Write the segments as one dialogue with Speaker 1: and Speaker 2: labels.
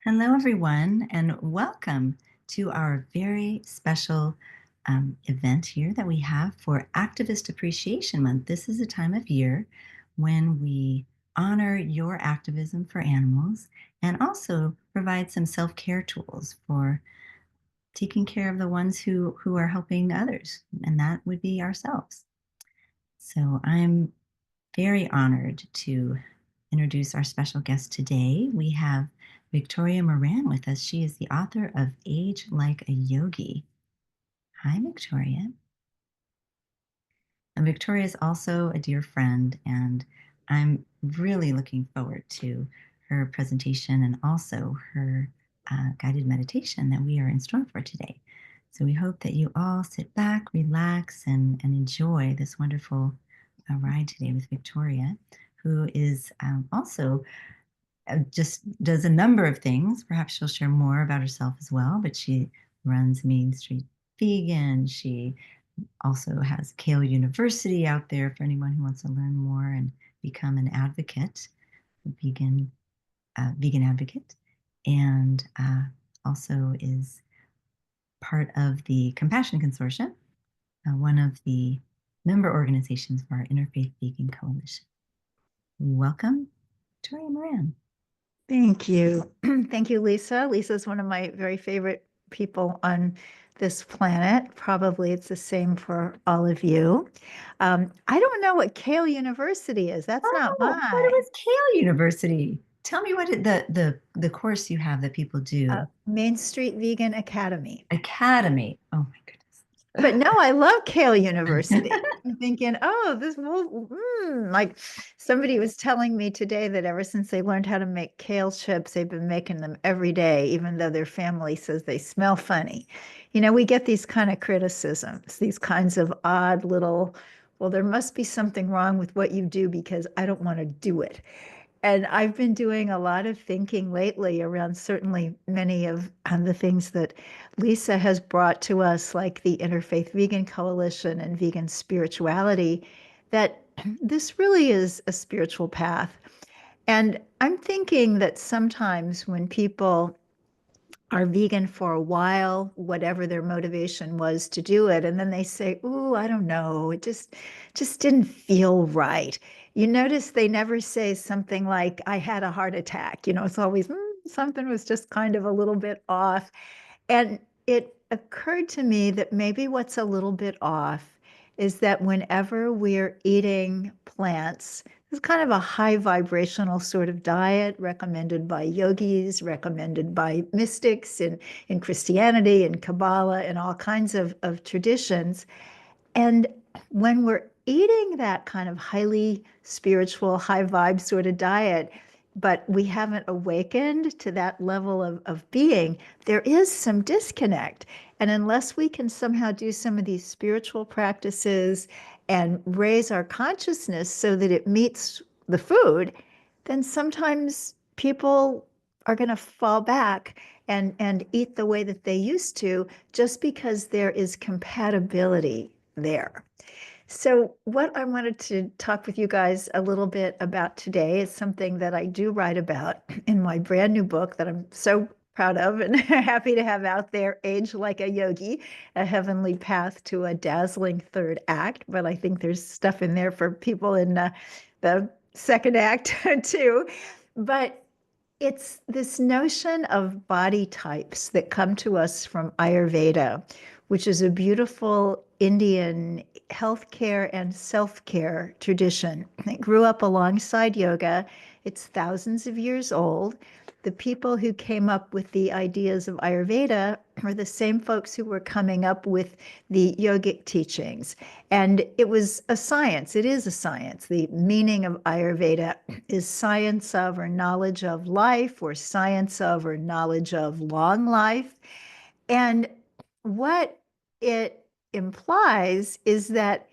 Speaker 1: Hello, everyone, and welcome to our very special event here that we have for Activist Appreciation Month. This is a time of year when we honor your activism for animals and also provide some self-care tools for taking care of the ones who are helping others, and that would be ourselves. So I'm very honored to introduce our special guest today. We have Victoria Moran with us. She is the author of Age Like a Yogi. Hi, Victoria. And Victoria is also a dear friend, and I'm really looking forward to her presentation and also her guided meditation that we are in store for today. So we hope that you all sit back, relax, and enjoy this wonderful ride today with Victoria, who is also just does a number of things. Perhaps she'll share more about herself as well, but she runs Main Street Vegan. She also has Kale University out there for anyone who wants to learn more and become an advocate, a vegan advocate, and also is part of the Compassion Consortium, one of the member organizations for our Interfaith Vegan Coalition. Welcome, Victoria Moran.
Speaker 2: Thank you. Thank you, Lisa. Lisa is one of my very favorite people on this planet. Probably it's the same for all of you. I don't know what Kale University is. That's not
Speaker 1: Oh, I thought it
Speaker 2: mine.
Speaker 1: was Kale University. Tell me what the course you have that people do.
Speaker 2: Main Street Vegan Academy.
Speaker 1: Academy. Oh my
Speaker 2: But
Speaker 1: goodness.
Speaker 2: no, I love Kale University. I'm thinking, oh, like somebody was telling me today that ever since they learned how to make kale chips, they've been making them every day, even though their family says they smell funny. You know, we get these kind of criticisms, these kinds of odd little, well, there must be something wrong with what you do because I don't want to do it. And I've been doing a lot of thinking lately around certainly many of the things that Lisa has brought to us, like the Interfaith Vegan Coalition and vegan spirituality, that this really is a spiritual path. And I'm thinking that sometimes when people are vegan for a while, whatever their motivation was to do it, and then they say, "Ooh, I don't know, it just didn't feel right." You notice they never say something like, "I had a heart attack." You know, it's always something was just kind of a little bit off. And it occurred to me that maybe what's a little bit off is that whenever we're eating plants, it's kind of a high vibrational sort of diet recommended by yogis, recommended by mystics in Christianity and Kabbalah and all kinds of traditions. And when we're eating that kind of highly spiritual, high vibe sort of diet, but we haven't awakened to that level of being, there is some disconnect. And unless we can somehow do some of these spiritual practices and raise our consciousness so that it meets the food, then sometimes people are going to fall back and eat the way that they used to just because there is compatibility there. So, what I wanted to talk with you guys a little bit about today is something that I do write about in my brand new book that I'm so proud of and happy to have out there, Age Like a Yogi, a heavenly path to a dazzling third act. But I think there's stuff in there for people in the second act too. But it's this notion of body types that come to us from Ayurveda, which is a beautiful Indian healthcare and self-care tradition. It grew up alongside yoga. It's thousands of years old. The people who came up with the ideas of Ayurveda are the same folks who were coming up with the yogic teachings. And it was a science. It is a science. The meaning of Ayurveda is science of or knowledge of life, or science of or knowledge of long life. And what it implies is that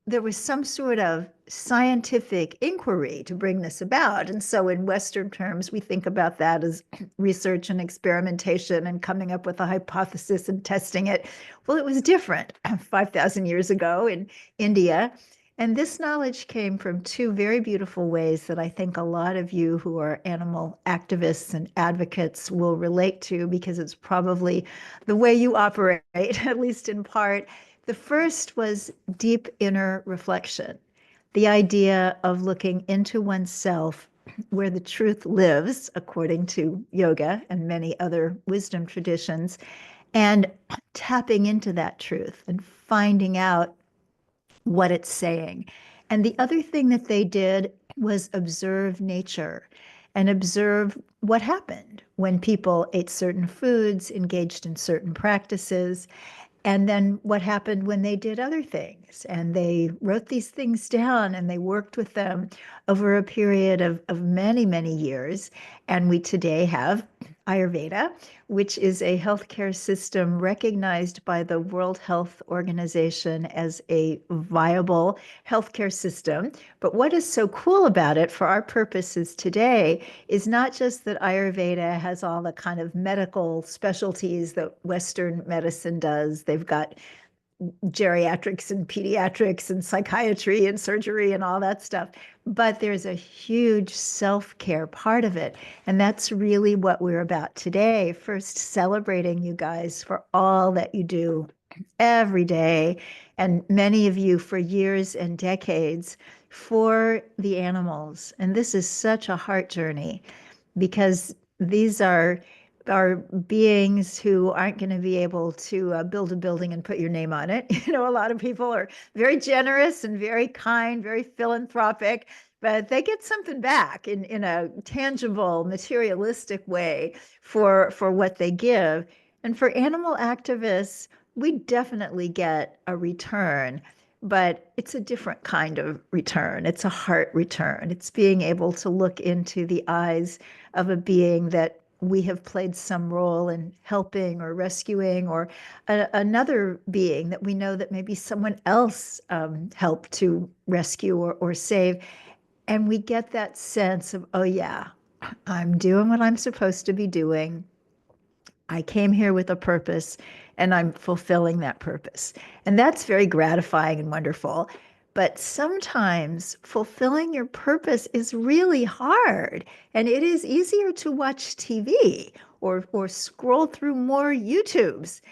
Speaker 2: there was some sort of scientific inquiry to bring this about. And so, in Western terms, we think about that as research and experimentation and coming up with a hypothesis and testing it. Well, it was different 5,000 years ago in India. And this knowledge came from two very beautiful ways that I think a lot of you who are animal activists and advocates will relate to because it's probably the way you operate, at least in part. The first was deep inner reflection, the idea of looking into oneself where the truth lives, according to yoga and many other wisdom traditions, and tapping into that truth and finding out what it's saying. And the other thing that they did was observe nature and observe what happened when people ate certain foods, engaged in certain practices, and then what happened when they did other things. And they wrote these things down and they worked with them over a period of many, many years. And we today have Ayurveda, which is a healthcare system recognized by the World Health Organization as a viable healthcare system. But what is so cool about it for our purposes today is not just that Ayurveda has all the kind of medical specialties that Western medicine does. They've got geriatrics and pediatrics and psychiatry and surgery and all that stuff. But there's a huge self-care part of it. And that's really what we're about today. First, celebrating you guys for all that you do every day, and many of you for years and decades for the animals. And this is such a heart journey because these are beings who aren't going to be able to build a building and put your name on it. You know, a lot of people are very generous and very kind, very philanthropic, but they get something back in a tangible, materialistic way for what they give. And for animal activists, we definitely get a return, but it's a different kind of return. It's a heart return. It's being able to look into the eyes of a being that we have played some role in helping or rescuing, or another being that we know that maybe someone else helped to rescue or save. And we get that sense of, oh, yeah, I'm doing what I'm supposed to be doing. I came here with a purpose and I'm fulfilling that purpose. And that's very gratifying and wonderful. But sometimes fulfilling your purpose is really hard. And it is easier to watch TV or scroll through more YouTubes.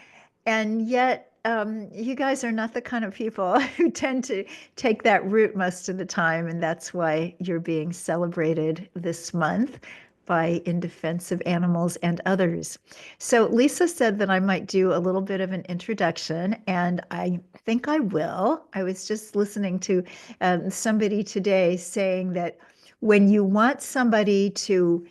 Speaker 2: And yet, you guys are not the kind of people who tend to take that route most of the time. And that's why you're being celebrated this month by In Defense of Animals and others. So Lisa said that I might do a little bit of an introduction, and I think I will. I was just listening to somebody today saying that when you want somebody to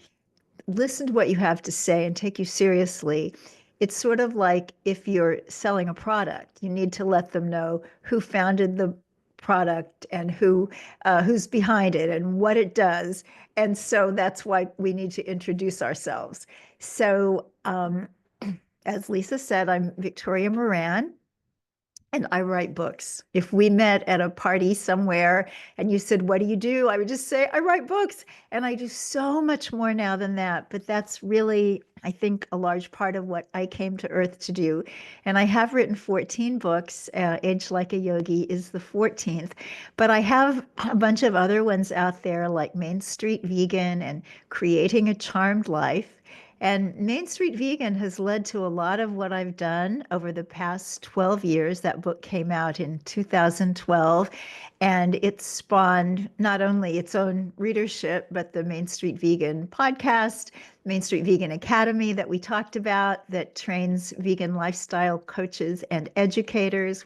Speaker 2: listen to what you have to say and take you seriously, it's sort of like if you're selling a product, you need to let them know who founded the product and who's behind it and what it does. And so that's why we need to introduce ourselves. So, as Lisa said, I'm Victoria Moran and I write books. If we met at a party somewhere and you said, "What do you do?" I would just say, "I write books." And I do so much more now than that. But that's really, I think, a large part of what I came to Earth to do. And I have written 14 books. Age Like a Yogi is the 14th. But I have a bunch of other ones out there like Main Street Vegan and Creating a Charmed Life. And Main Street Vegan has led to a lot of what I've done over the past 12 years. That book came out in 2012, and it spawned not only its own readership, but the Main Street Vegan podcast, Main Street Vegan Academy that we talked about, that trains vegan lifestyle coaches and educators.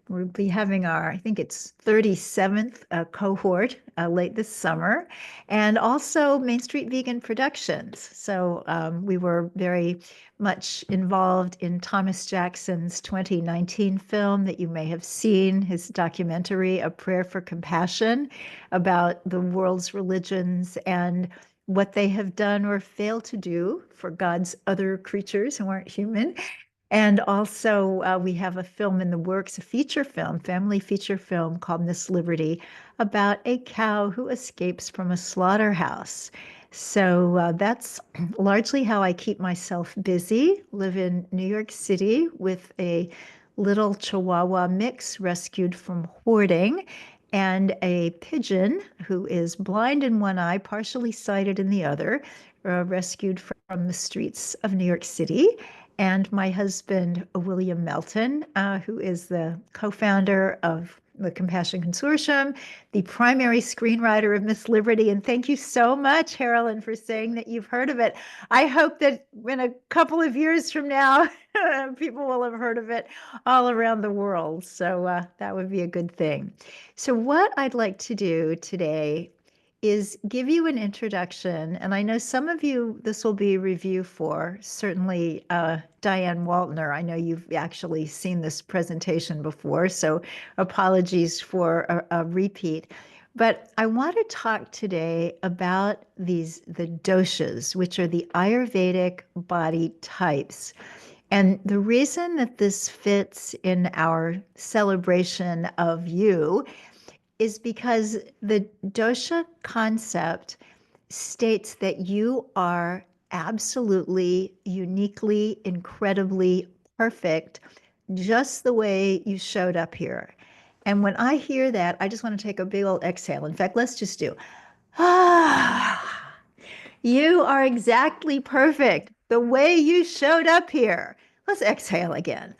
Speaker 2: We'll be having our, I think it's 37th cohort late this summer, and also Main Street Vegan Productions. So we were very much involved in Thomas Jackson's 2019 film that you may have seen, his documentary, A Prayer for Compassion, about the world's religions and what they have done or failed to do for God's other creatures who aren't human. And also, we have a film in the works, a feature film, family feature film called Miss Liberty, about a cow who escapes from a slaughterhouse. So that's largely how I keep myself busy. Live in New York City with a little Chihuahua mix rescued from hoarding. and a pigeon who is blind in one eye, partially sighted in the other, rescued from the streets of New York City. And my husband, William Melton, who is the co-founder of the Compassion Consortium, the primary screenwriter of Miss Liberty. And thank you so much, Carolyn, for saying that you've heard of it. I hope that in a couple of years from now, people will have heard of it all around the world. So that would be a good thing. So what I'd like to do today is give you an introduction. And I know some of you, this will be a review for, certainly Diane Waltner. I know you've actually seen this presentation before, so apologies for a repeat. But I want to talk today about the doshas, which are the Ayurvedic body types. And the reason that this fits in our celebration of you is because the dosha concept states that you are absolutely, uniquely, incredibly perfect, just the way you showed up here. And when I hear that, I just want to take a big old exhale. In fact, let's just do, ah, you are exactly perfect the way you showed up here. Let's exhale again.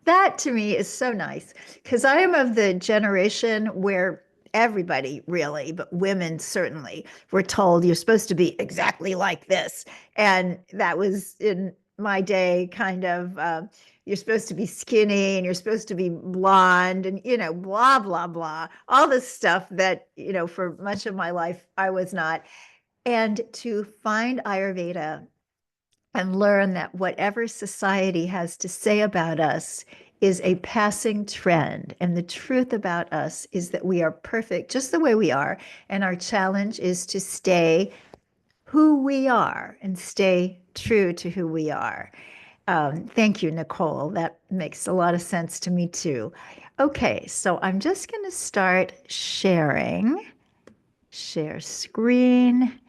Speaker 2: That to me is so nice because I am of the generation where everybody really, but women certainly, were told you're supposed to be exactly like this. And that was in my day kind of, you're supposed to be skinny and you're supposed to be blonde and, blah, blah, blah, all this stuff that, for much of my life, I was not. And to find Ayurveda and learn that whatever society has to say about us is a passing trend. And the truth about us is that we are perfect just the way we are. And our challenge is to stay who we are and stay true to who we are. Thank you, Nicole. That makes a lot of sense to me too. Okay, so I'm just going to start sharing. Share screen,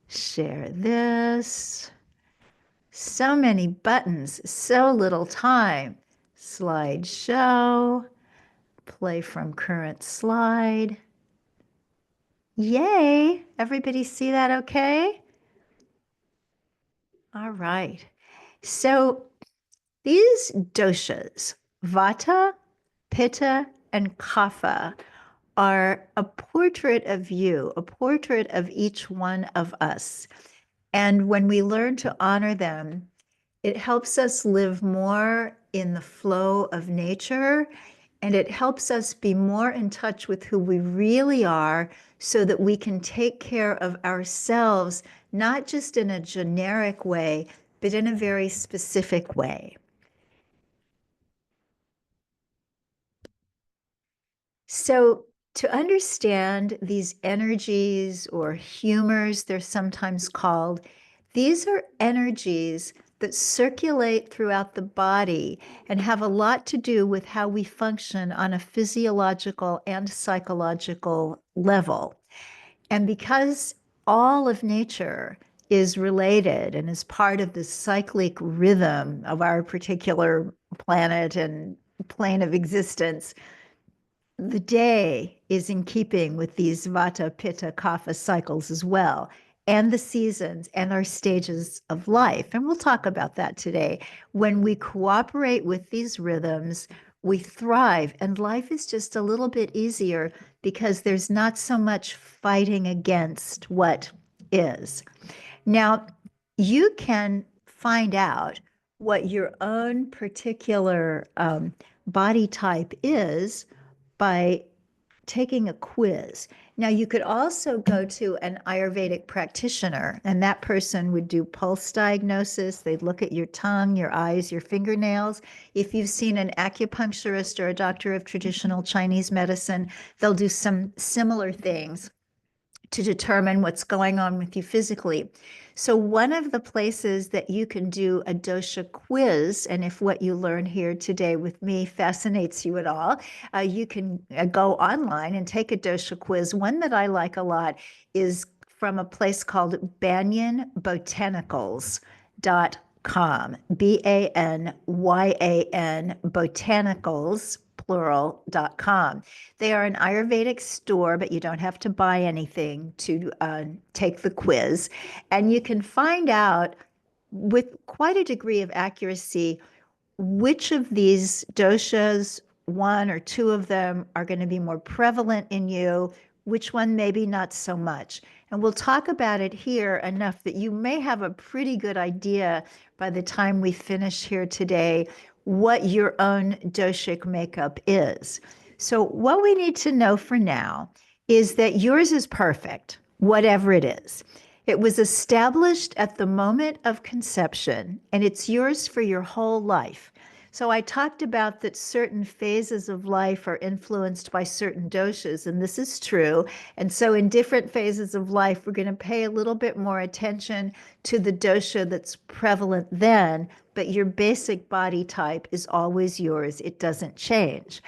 Speaker 2: share this. So many buttons, so little time. Slideshow, play from current slide. Yay! Everybody see that okay? All right. So these doshas, Vata, Pitta, and Kapha, are a portrait of you, a portrait of each one of us. And when we learn to honor them, it helps us live more in the flow of nature, and it helps us be more in touch with who we really are so that we can take care of ourselves, not just in a generic way, but in a very specific way. So to understand these energies or humors, they're sometimes called, these are energies that circulate throughout the body and have a lot to do with how we function on a physiological and psychological level. And because all of nature is related and is part of the cyclic rhythm of our particular planet and plane of existence, the day is in keeping with these Vata, Pitta, Kapha cycles as well, and the seasons and our stages of life. And we'll talk about that today. When we cooperate with these rhythms, we thrive, and life is just a little bit easier because there's not so much fighting against what is. Now, you can find out what your own particular body type is by taking a quiz. Now, you could also go to an Ayurvedic practitioner, and that person would do pulse diagnosis. They'd look at your tongue, your eyes, your fingernails. If you've seen an acupuncturist or a doctor of traditional Chinese medicine, they'll do some similar things to determine what's going on with you physically. So one of the places that you can do a dosha quiz, and if what you learn here today with me fascinates you at all, you can go online and take a dosha quiz. One that I like a lot is from a place called banyanbotanicals.com, Banyan botanicals, plural.com. They are an Ayurvedic store, but you don't have to buy anything to take the quiz. And you can find out with quite a degree of accuracy which of these doshas, one or two of them, are going to be more prevalent in you, which one maybe not so much. And we'll talk about it here enough that you may have a pretty good idea by the time we finish here today what your own doshic makeup is. So what we need to know for now is that yours is perfect, whatever it is. It was established at the moment of conception, and it's yours for your whole life. So I talked about that certain phases of life are influenced by certain doshas, and this is true. And so in different phases of life, we're going to pay a little bit more attention to the dosha that's prevalent then, but your basic body type is always yours. It doesn't change.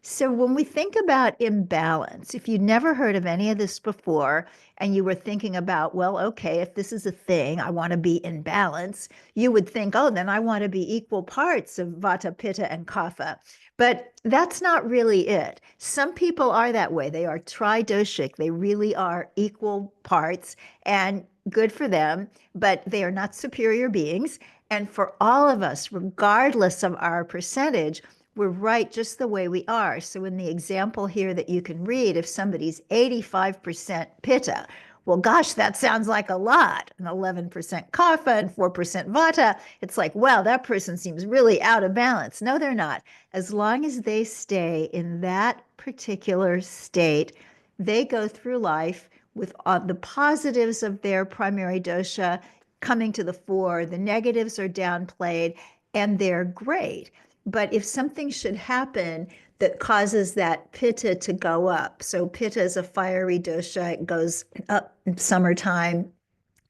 Speaker 2: So when we think about imbalance, if you never heard of any of this before and you were thinking about, well, okay, if this is a thing, I want to be in balance, you would think, oh, then I want to be equal parts of Vata, Pitta, and Kapha. But that's not really it. Some people are that way. They are tridoshic. They really are equal parts, and good for them, but they are not superior beings. And for all of us, regardless of our percentage, we're right just the way we are. So in the example here that you can read, if somebody's 85% Pitta, well, gosh, that sounds like a lot. And 11% Kapha and 4% Vata. It's like, wow, that person seems really out of balance. No, they're not. As long as they stay in that particular state, they go through life with the positives of their primary dosha coming to the fore. The negatives are downplayed, and they're great. But if something should happen that causes that pitta to go up, so pitta is a fiery dosha, it goes up in summertime.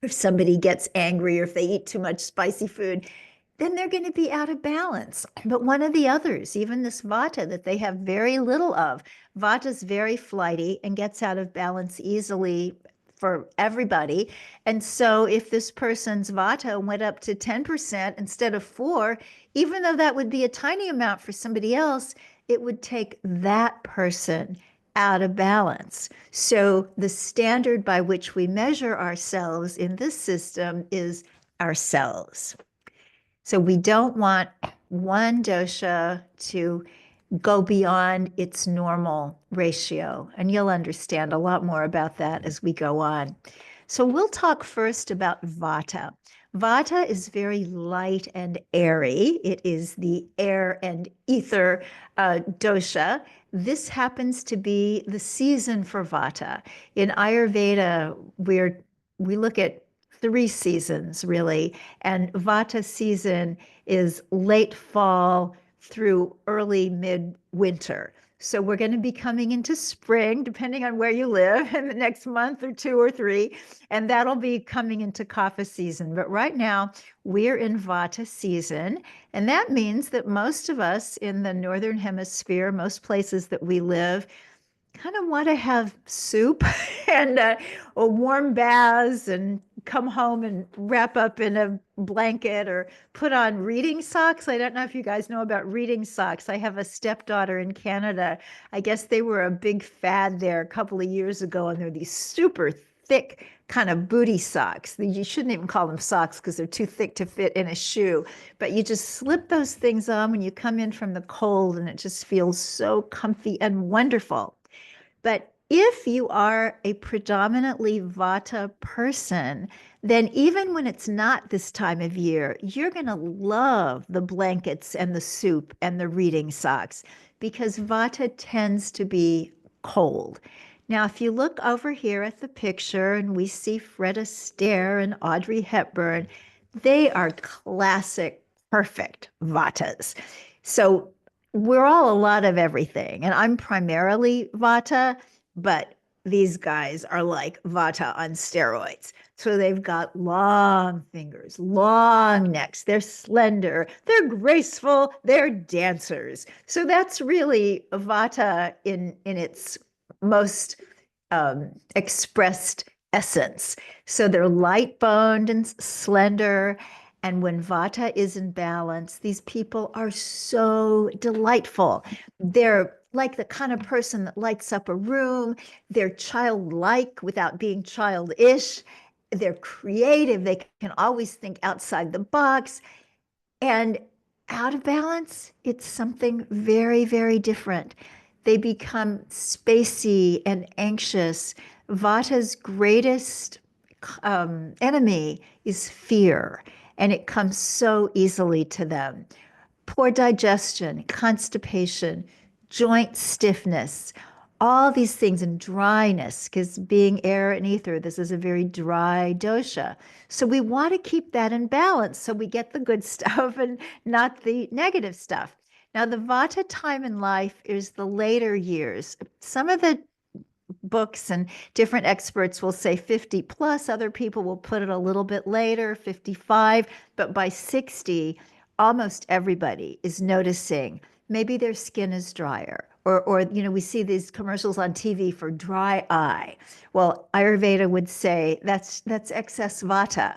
Speaker 2: If somebody gets angry or if they eat too much spicy food, then they're going to be out of balance. But one of the others, even this vata that they have very little of, vata is very flighty and gets out of balance easily for everybody. And so if this person's vata went up to 10% instead of 4, even though that would be a tiny amount for somebody else, it would take that person out of balance. So the standard by which we measure ourselves in this system is ourselves. So we don't want one dosha to go beyond its normal ratio. And you'll understand a lot more about that as we go on. So we'll talk first about Vata. Vata is very light and airy. It is the air and ether dosha. This happens to be the season for Vata. In Ayurveda, we look at 3 seasons really, and Vata season is late fall through early mid-winter. So we're going to be coming into spring, depending on where you live, in the next month or 2 or 3, and that'll be coming into Kapha season. But right now, we're in Vata season, and that means that most of us in the Northern Hemisphere, most places that we live, kind of want to have soup and warm baths and come home and wrap up in a blanket or put on reading socks. I don't know if you guys know about reading socks. I have a stepdaughter in Canada. I guess they were a big fad there a couple of years ago, and they're these super thick kind of booty socks. You shouldn't even call them socks because they're too thick to fit in a shoe. But you just slip those things on when you come in from the cold, and it just feels so comfy and wonderful. But if you are a predominantly Vata person, then even when it's not this time of year, you're going to love the blankets and the soup and the reading socks because Vata tends to be cold. Now, if you look over here at the picture and we see Fred Astaire and Audrey Hepburn, they are classic, perfect Vatas. So we're all a lot of everything. And I'm primarily Vata, but these guys are like Vata on steroids. So they've got long fingers, long necks, they're slender, they're graceful, they're dancers. So that's really Vata in its most expressed essence. So they're light boned and slender, And when Vata is in balance, these people are so delightful. They're like the kind of person that lights up a room. They're childlike without being childish. They're creative. They can always think outside the box. And out of balance, it's something very, very different. They become spacey and anxious. Vata's greatest enemy is fear, and it comes so easily to them. Poor digestion, constipation, joint stiffness, all these things, and dryness, because being air and ether, this is a very dry dosha. So we want to keep that in balance so we get the good stuff and not the negative stuff. Now, the Vata time in life is the later years. Some of the books and different experts will say 50 plus, other people will put it a little bit later, 55, but by 60, almost everybody is noticing maybe their skin is drier. Or we see these commercials on TV for dry eye. Well, Ayurveda would say that's excess vata,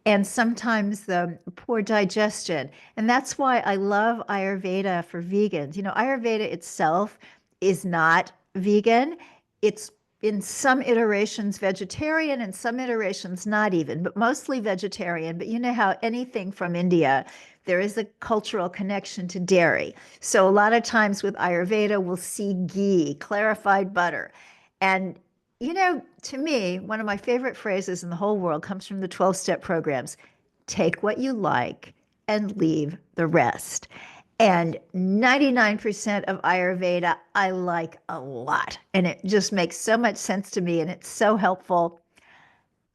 Speaker 2: and sometimes the poor digestion. And that's why I love Ayurveda for vegans. Ayurveda itself is not vegan. It's in some iterations vegetarian and some iterations not even, but mostly vegetarian. But you know how anything from India, there is a cultural connection to dairy. So a lot of times with Ayurveda, we'll see ghee, clarified butter. And, to me, one of my favorite phrases in the whole world comes from the 12-step programs. Take what you like and leave the rest. And 99% of Ayurveda, I like a lot. And it just makes so much sense to me. And it's so helpful.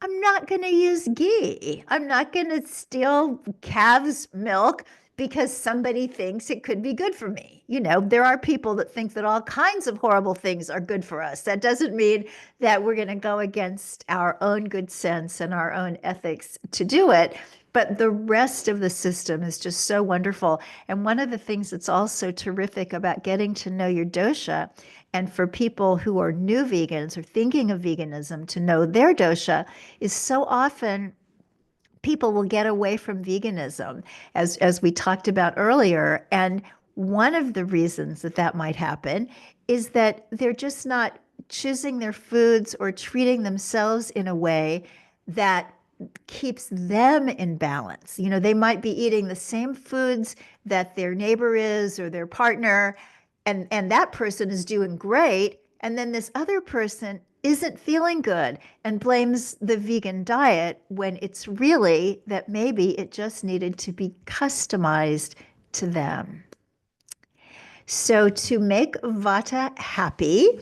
Speaker 2: I'm not going to use ghee. I'm not going to steal calves' milk because somebody thinks it could be good for me. There are people that think that all kinds of horrible things are good for us. That doesn't mean that we're going to go against our own good sense and our own ethics to do it. But the rest of the system is just so wonderful. And one of the things that's also terrific about getting to know your dosha, and for people who are new vegans or thinking of veganism to know their dosha, is so often people will get away from veganism, as we talked about earlier. And one of the reasons that that might happen is that they're just not choosing their foods or treating themselves in a way that keeps them in balance. They might be eating the same foods that their neighbor is or their partner, and that person is doing great. And then this other person isn't feeling good and blames the vegan diet when it's really that maybe it just needed to be customized to them. So to make Vata happy,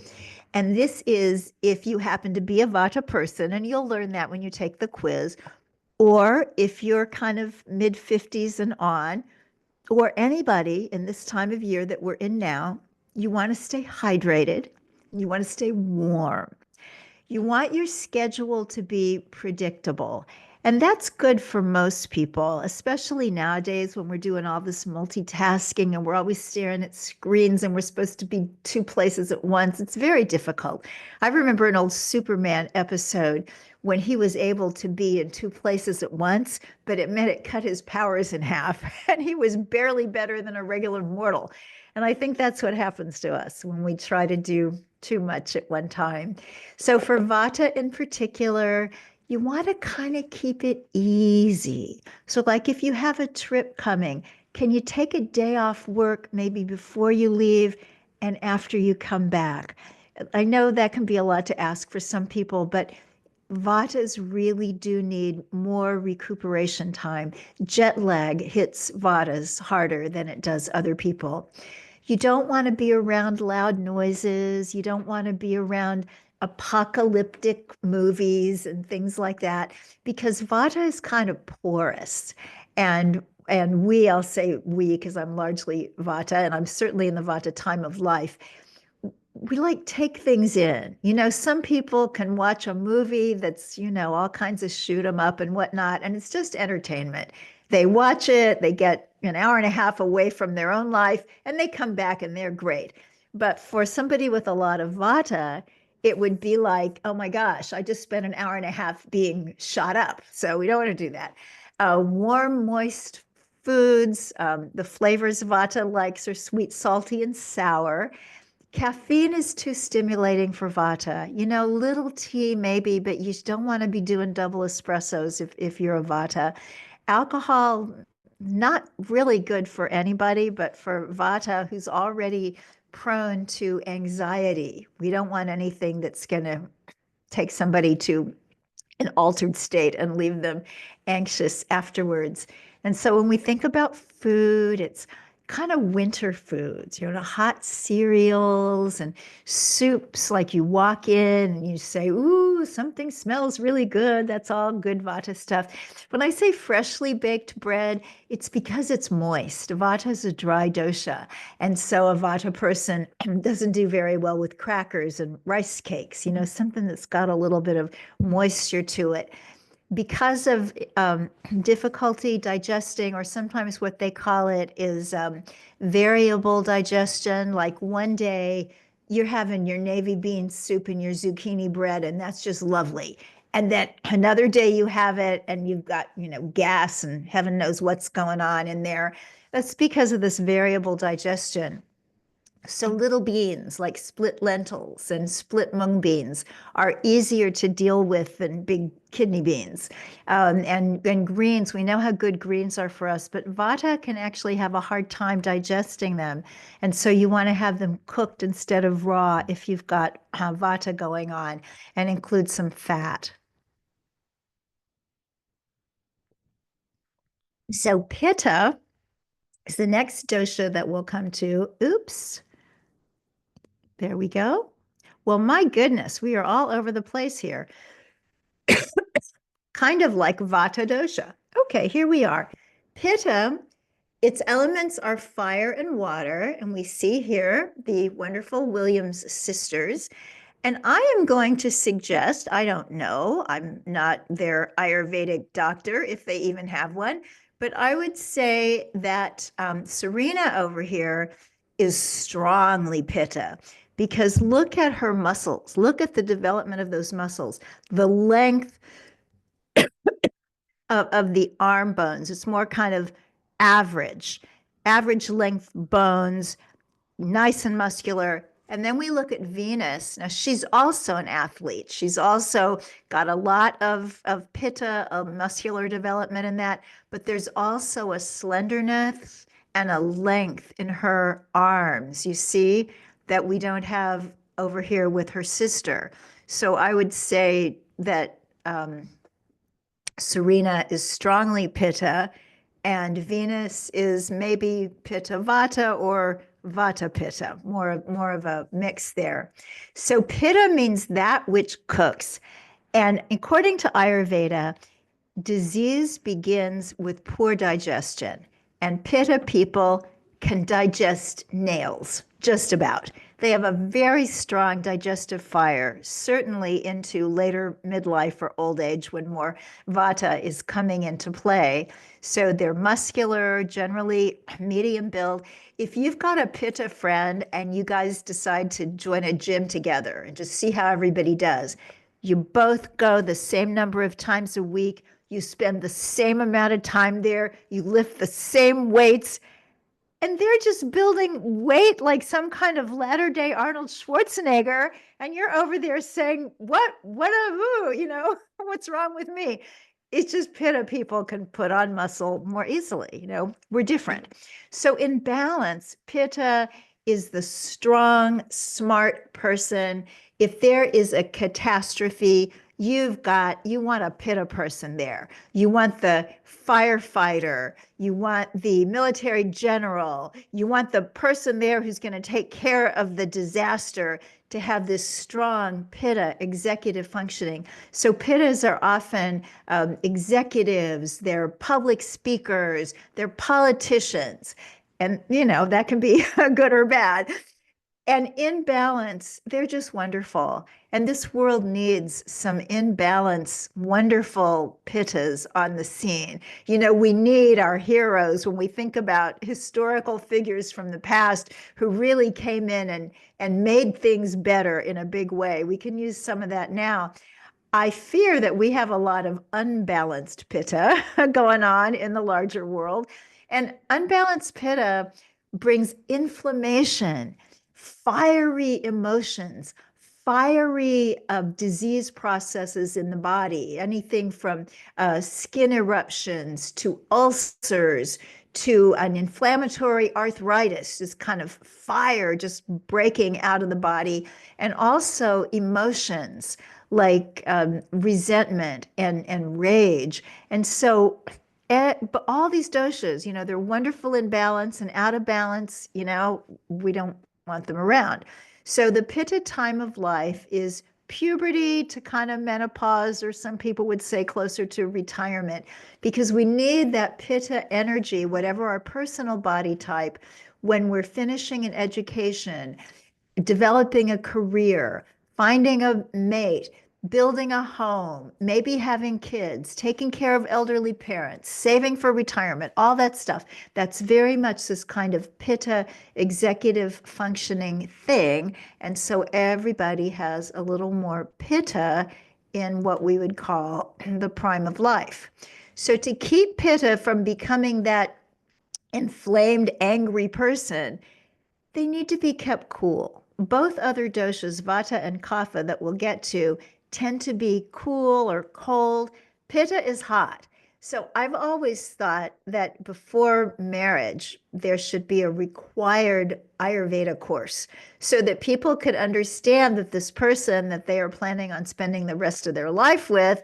Speaker 2: and this is if you happen to be a Vata person, and you'll learn that when you take the quiz, or if you're kind of mid 50s and on, or anybody in this time of year that we're in now, you want to stay hydrated, you want to stay warm. You want your schedule to be predictable. And that's good for most people, especially nowadays when we're doing all this multitasking and we're always staring at screens and we're supposed to be two places at once. It's very difficult. I remember an old Superman episode when he was able to be in two places at once, but it meant it cut his powers in half and he was barely better than a regular mortal. And I think that's what happens to us when we try to do too much at one time. So for Vata in particular, you want to kind of keep it easy. So like if you have a trip coming, can you take a day off work maybe before you leave and after you come back? I know that can be a lot to ask for some people, but Vatas really do need more recuperation time. Jet lag hits Vatas harder than it does other people. You don't want to be around loud noises. You don't want to be around apocalyptic movies and things like that because Vata is kind of porous. And I'll say we because I'm largely Vata and I'm certainly in the Vata time of life. We like take things in. Some people can watch a movie that's, all kinds of shoot 'em up and whatnot, and it's just entertainment. They watch it, they get an hour and a half away from their own life, and they come back and they're great. But for somebody with a lot of Vata, it would be like, oh my gosh, I just spent an hour and a half being shot up. So we don't want to do that. Warm, moist foods. The flavors Vata likes are sweet, salty, and sour. Caffeine is too stimulating for Vata. Little tea maybe, but you don't want to be doing double espressos if you're a Vata. Alcohol, not really good for anybody, but for Vata, who's already prone to anxiety, we don't want anything that's going to take somebody to an altered state and leave them anxious afterwards. And so when we think about food, it's kind of winter foods, hot cereals and soups. Like you walk in and you say, ooh, something smells really good. That's all good Vata stuff. When I say freshly baked bread, it's because it's moist. Vata is a dry dosha. And so a Vata person doesn't do very well with crackers and rice cakes, something that's got a little bit of moisture to it. Because of difficulty digesting, or sometimes what they call it is variable digestion. Like one day you're having your navy bean soup and your zucchini bread, and that's just lovely. And then another day you have it and you've got, gas and heaven knows what's going on in there. That's because of this variable digestion. So little beans like split lentils and split mung beans are easier to deal with than big kidney beans. And greens, we know how good greens are for us, but Vata can actually have a hard time digesting them. And so you want to have them cooked instead of raw if you've got Vata going on, and include some fat. So Pitta is the next dosha that we'll come to. Oops. There we go. Well, my goodness, we are all over the place here. Kind of like Vata dosha. Okay, here we are. Pitta, its elements are fire and water, and we see here the wonderful Williams sisters. And I am going to suggest, I don't know, I'm not their Ayurvedic doctor, if they even have one, but I would say that Serena over here is strongly Pitta, because look at her muscles. Look at the development of those muscles, the length of the arm bones. It's more kind of average length bones, nice and muscular. And then we look at Venus. Now, she's also an athlete. She's also got a lot of pitta, of muscular development in that, but there's also a slenderness and a length in her arms, you see, that we don't have over here with her sister. So I would say that Serena is strongly pitta, and Venus is maybe pitta vata or vata pitta, more of a mix there. So pitta means that which cooks. And according to Ayurveda, disease begins with poor digestion. And pitta people can digest nails, just about. They have a very strong digestive fire, certainly into later midlife or old age when more vata is coming into play. So they're muscular, generally medium build. If you've got a pitta friend and you guys decide to join a gym together and just see how everybody does, you both go the same number of times a week, you spend the same amount of time there, you lift the same weights, and they're just building weight like some kind of latter-day Arnold Schwarzenegger, and you're over there saying, what what's wrong with me? It's just pitta people can put on muscle more easily. We're different. So in balance, pitta is the strong, smart person. If there is a catastrophe, you want a pitta person there. You want the firefighter. You want the military general. You want the person there who's going to take care of the disaster, to have this strong pitta executive functioning. So pittas are often executives, they're public speakers, they're politicians. And, that can be good or bad. And in balance, they're just wonderful. And this world needs some in balance, wonderful pittas on the scene. We need our heroes when we think about historical figures from the past who really came in and made things better in a big way. We can use some of that now. I fear that we have a lot of unbalanced pitta going on in the larger world. And unbalanced pitta brings inflammation, fiery emotions, fiery disease processes in the body, anything from skin eruptions to ulcers to an inflammatory arthritis, this kind of fire just breaking out of the body, and also emotions like resentment and rage. And so but all these doshas, they're wonderful in balance, and out of balance, we don't want them around. So the pitta time of life is puberty to kind of menopause, or some people would say closer to retirement, because we need that pitta energy, whatever our personal body type, when we're finishing an education, developing a career, finding a mate, building a home, maybe having kids, taking care of elderly parents, saving for retirement, all that stuff. That's very much this kind of pitta executive functioning thing. And so everybody has a little more pitta in what we would call the prime of life. So to keep pitta from becoming that inflamed, angry person, they need to be kept cool. Both other doshas, vata and kapha, that we'll get to, tend to be cool or cold. Pitta is hot. So I've always thought that before marriage, there should be a required Ayurveda course so that people could understand that this person that they are planning on spending the rest of their life with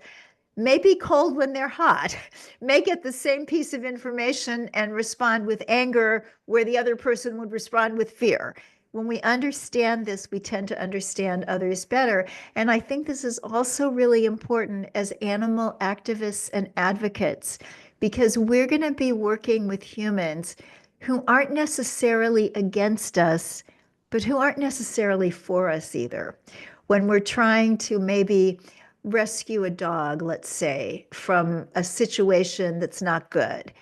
Speaker 2: may be cold when they're hot, may get the same piece of information and respond with anger where the other person would respond with fear. When we understand this, we tend to understand others better. And I think this is also really important as animal activists and advocates, because we're going to be working with humans who aren't necessarily against us, but who aren't necessarily for us either. When we're trying to maybe rescue a dog, let's say, from a situation that's not good,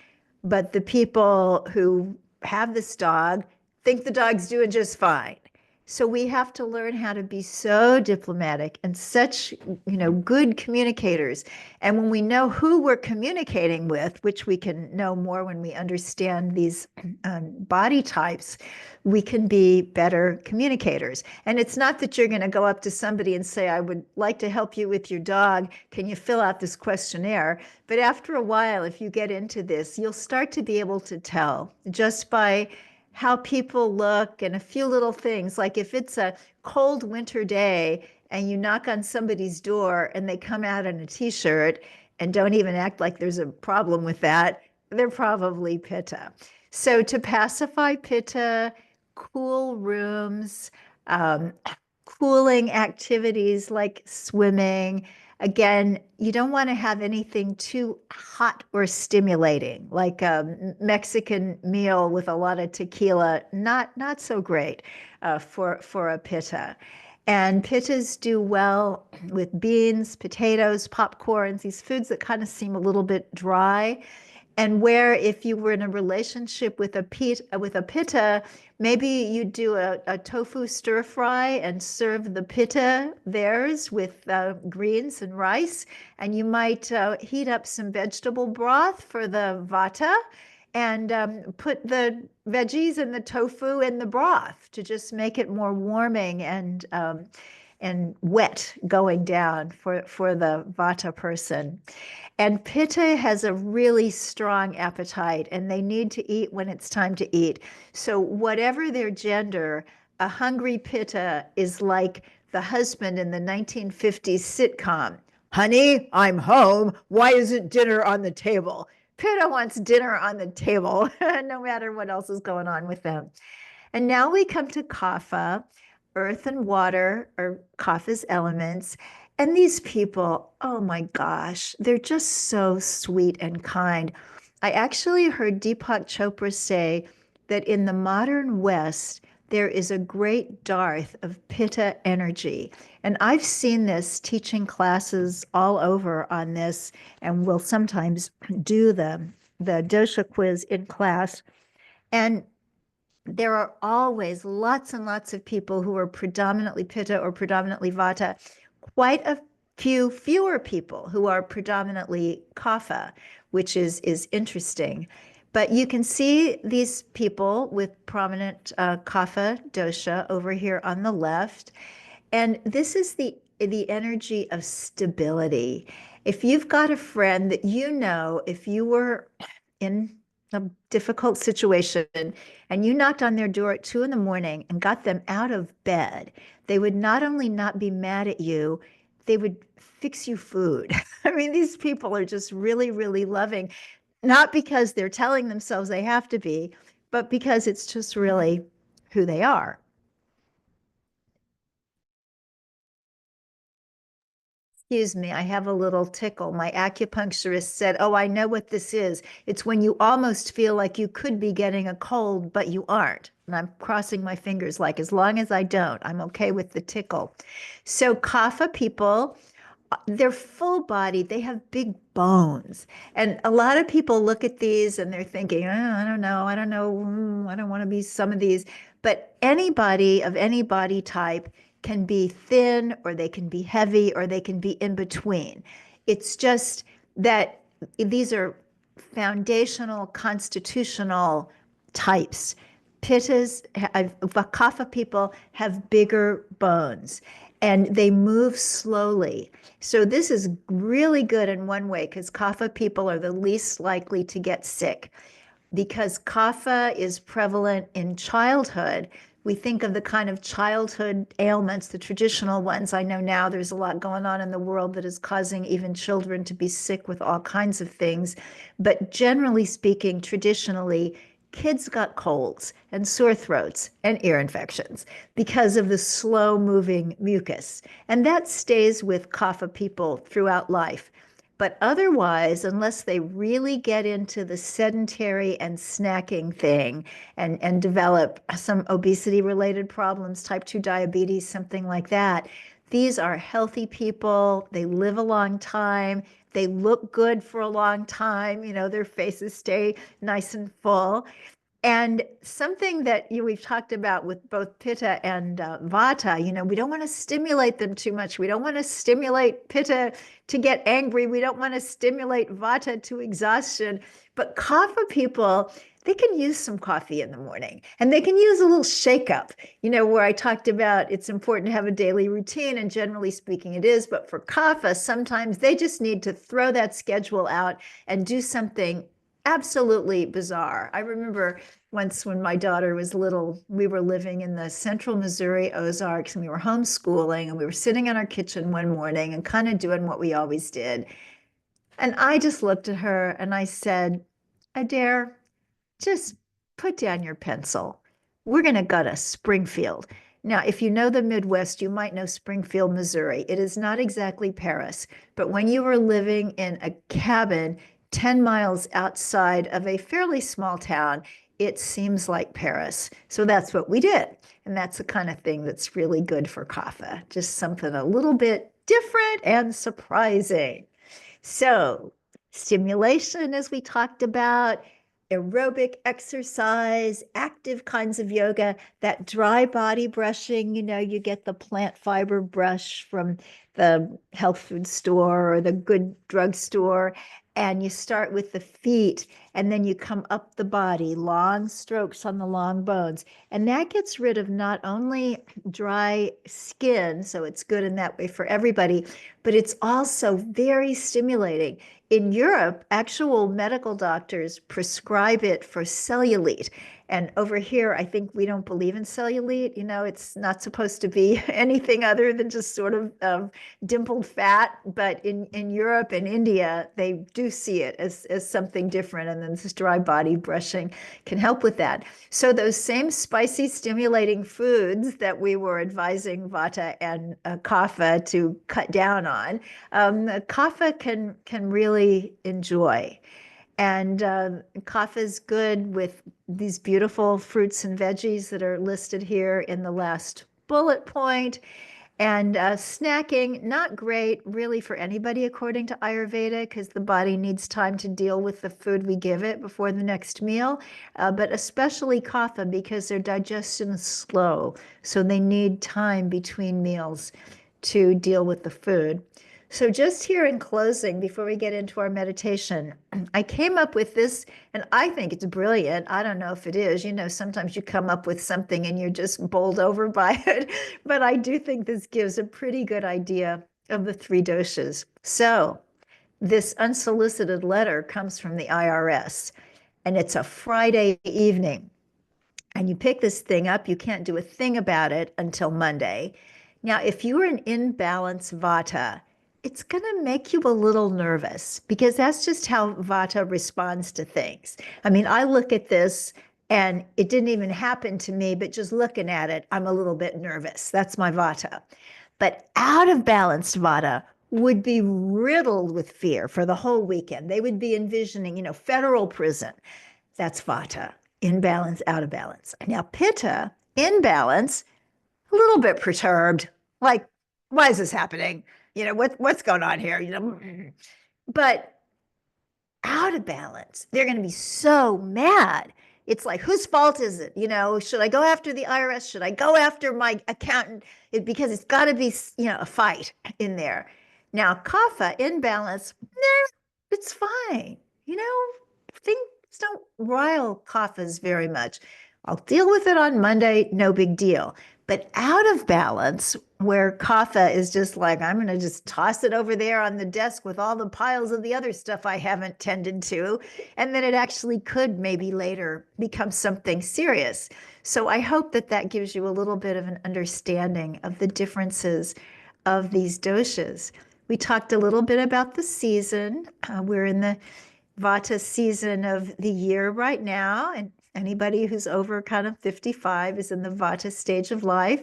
Speaker 2: but the people who have this dog think the dog's doing just fine. So we have to learn how to be so diplomatic and such, good communicators. And when we know who we're communicating with, which we can know more when we understand these body types, we can be better communicators. And it's not that you're going to go up to somebody and say, I would like to help you with your dog. Can you fill out this questionnaire? But after a while, if you get into this, you'll start to be able to tell just by how people look and a few little things. Like if it's a cold winter day and you knock on somebody's door and they come out in a t-shirt and don't even act like there's a problem with that, they're probably pitta. So to pacify pitta, cool rooms, um, cooling activities like swimming. Again, you don't want to have anything too hot or stimulating, like a Mexican meal with a lot of tequila. Not so great for a pitta. And pittas do well with beans, potatoes, popcorns, these foods that kind of seem a little bit dry. And where if you were in a relationship with a pitta, maybe you do a tofu stir fry and serve the pitta theirs with greens and rice. And you might heat up some vegetable broth for the vata and put the veggies and the tofu in the broth to just make it more warming and wet going down for the vata person. And pitta has a really strong appetite, and they need to eat when it's time to eat. So whatever their gender, a hungry pitta is like the husband in the 1950s sitcom. Honey, I'm home. Why isn't dinner on the table? Pitta wants dinner on the table, no matter what else is going on with them. And now we come to kapha. Earth and water are kapha's elements. And these people, oh my gosh, they're just so sweet and kind. I actually heard Deepak Chopra say that in the modern West, there is a great dearth of pitta energy. And I've seen this teaching classes all over on this, and we'll sometimes do the dosha quiz in class. And there are always lots and lots of people who are predominantly pitta or predominantly vata. Quite a fewer people who are predominantly kapha, which is interesting. But you can see these people with prominent kapha dosha over here on the left. And this is the energy of stability. If you've got a friend that you know, if you were in a difficult situation and you knocked on their door at 2 in the morning and got them out of bed, they would not only not be mad at you, they would fix you food. I mean, these people are just really, really loving, not because they're telling themselves they have to be, but because it's just really who they are. Excuse me, I have a little tickle. My acupuncturist said, "Oh, I know what this is. It's when you almost feel like you could be getting a cold, but you aren't." And I'm crossing my fingers, like, as long as I don't, I'm okay with the tickle. So, kapha people, they're full bodied, they have big bones. And a lot of people look at these and they're thinking, oh, I don't know, I don't want to be some of these. But anybody of any body type can be thin, or they can be heavy, or they can be in between. It's just that these are foundational constitutional types. Pittas, Kapha people have bigger bones and they move slowly. So this is really good in one way because kapha people are the least likely to get sick. Because kapha is prevalent in childhood, we think of the kind of childhood ailments, the traditional ones. I know now there's a lot going on in the world that is causing even children to be sick with all kinds of things. But generally speaking, traditionally, kids got colds and sore throats and ear infections because of the slow moving mucus. And that stays with kapha people throughout life. But otherwise, unless they really get into the sedentary and snacking thing and develop some obesity related problems, type 2 diabetes, something like that, these are healthy people. They live a long time. They look good for a long time. You know, their faces stay nice and full. And something that we've talked about with both pitta and vata, we don't want to stimulate them too much. We don't want to stimulate pitta to get angry. We don't want to stimulate vata to exhaustion. But kapha people, they can use some coffee in the morning and they can use a little shake up, where I talked about it's important to have a daily routine. And generally speaking, it is. But for kapha, sometimes they just need to throw that schedule out and do something absolutely bizarre. I remember once when my daughter was little, we were living in the central Missouri Ozarks and we were homeschooling and we were sitting in our kitchen one morning and kind of doing what we always did. And I just looked at her and I said, Adair, just put down your pencil. We're going to go to Springfield. Now, if you know the Midwest, you might know Springfield, Missouri. It is not exactly Paris, but when you were living in a cabin 10 miles outside of a fairly small town, it seems like Paris. So that's what we did. And that's the kind of thing that's really good for kapha, just something a little bit different and surprising. So, stimulation, as we talked about, aerobic exercise, active kinds of yoga, that dry body brushing, you get the plant fiber brush from the health food store or the good drugstore, and you start with the feet and then you come up the body, long strokes on the long bones. And that gets rid of not only dry skin, so it's good in that way for everybody, but it's also very stimulating. In Europe, actual medical doctors prescribe it for cellulite. And over here, I think we don't believe in cellulite. It's not supposed to be anything other than just sort of dimpled fat. But in Europe and India, they do see it as something different. And then this dry body brushing can help with that. So those same spicy, stimulating foods that we were advising vata and kapha to cut down on, kapha can really enjoy. And kapha is good with these beautiful fruits and veggies that are listed here in the last bullet point. And snacking, not great really for anybody according to Ayurveda, because the body needs time to deal with the food we give it before the next meal, but especially kapha because their digestion is slow. So they need time between meals to deal with the food. So, just here in closing, before we get into our meditation, I came up with this, and I think it's brilliant. I don't know if it is. You know, sometimes you come up with something and you're just bowled over by it. But I do think this gives a pretty good idea of the three doshas. So, this unsolicited letter comes from the IRS, and it's a Friday evening. And you pick this thing up, you can't do a thing about it until Monday. Now, if you're an imbalanced vata, it's going to make you a little nervous because that's just how vata responds to things. I mean, I look at this and it didn't even happen to me, but just looking at it, I'm a little bit nervous. That's my vata. But out of balanced vata would be riddled with fear for the whole weekend. They would be envisioning, federal prison. That's vata, in balance, out of balance. Now, pitta, in balance, a little bit perturbed, like, why is this happening? What's going on here? But out of balance, they're going to be so mad. It's like, whose fault is it? Should I go after the IRS? Should I go after my accountant? Because it's got to be, a fight in there. Now, kapha, in balance, it's fine. Things don't rile kaphas very much. I'll deal with it on Monday, no big deal. But out of balance, where kapha is just like, I'm going to just toss it over there on the desk with all the piles of the other stuff I haven't tended to. And then it actually could maybe later become something serious. So I hope that that gives you a little bit of an understanding of the differences of these doshas. We talked a little bit about the season. We're in the Vata season of the year right now, and anybody who's over kind of 55 is in the Vata stage of life.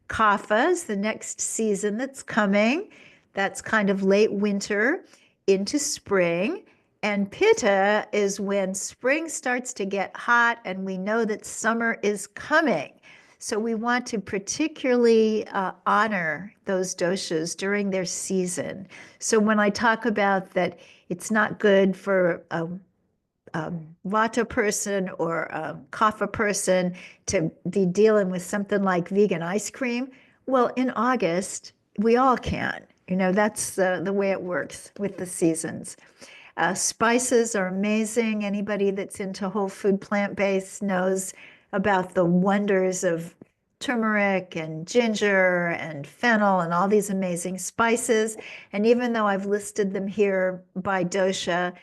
Speaker 2: Kapha is the next season that's coming. That's kind of late winter into spring. And Pitta is when spring starts to get hot and we know that summer is coming. So we want to particularly honor those doshas during their season. So when I talk about that, it's not good for a vata person or a kapha person to be dealing with something like vegan ice cream. Well, in August, we all can. That's the way it works with the seasons. Spices are amazing. Anybody that's into whole food plant-based knows about the wonders of turmeric and ginger and fennel and all these amazing spices. And even though I've listed them here by dosha,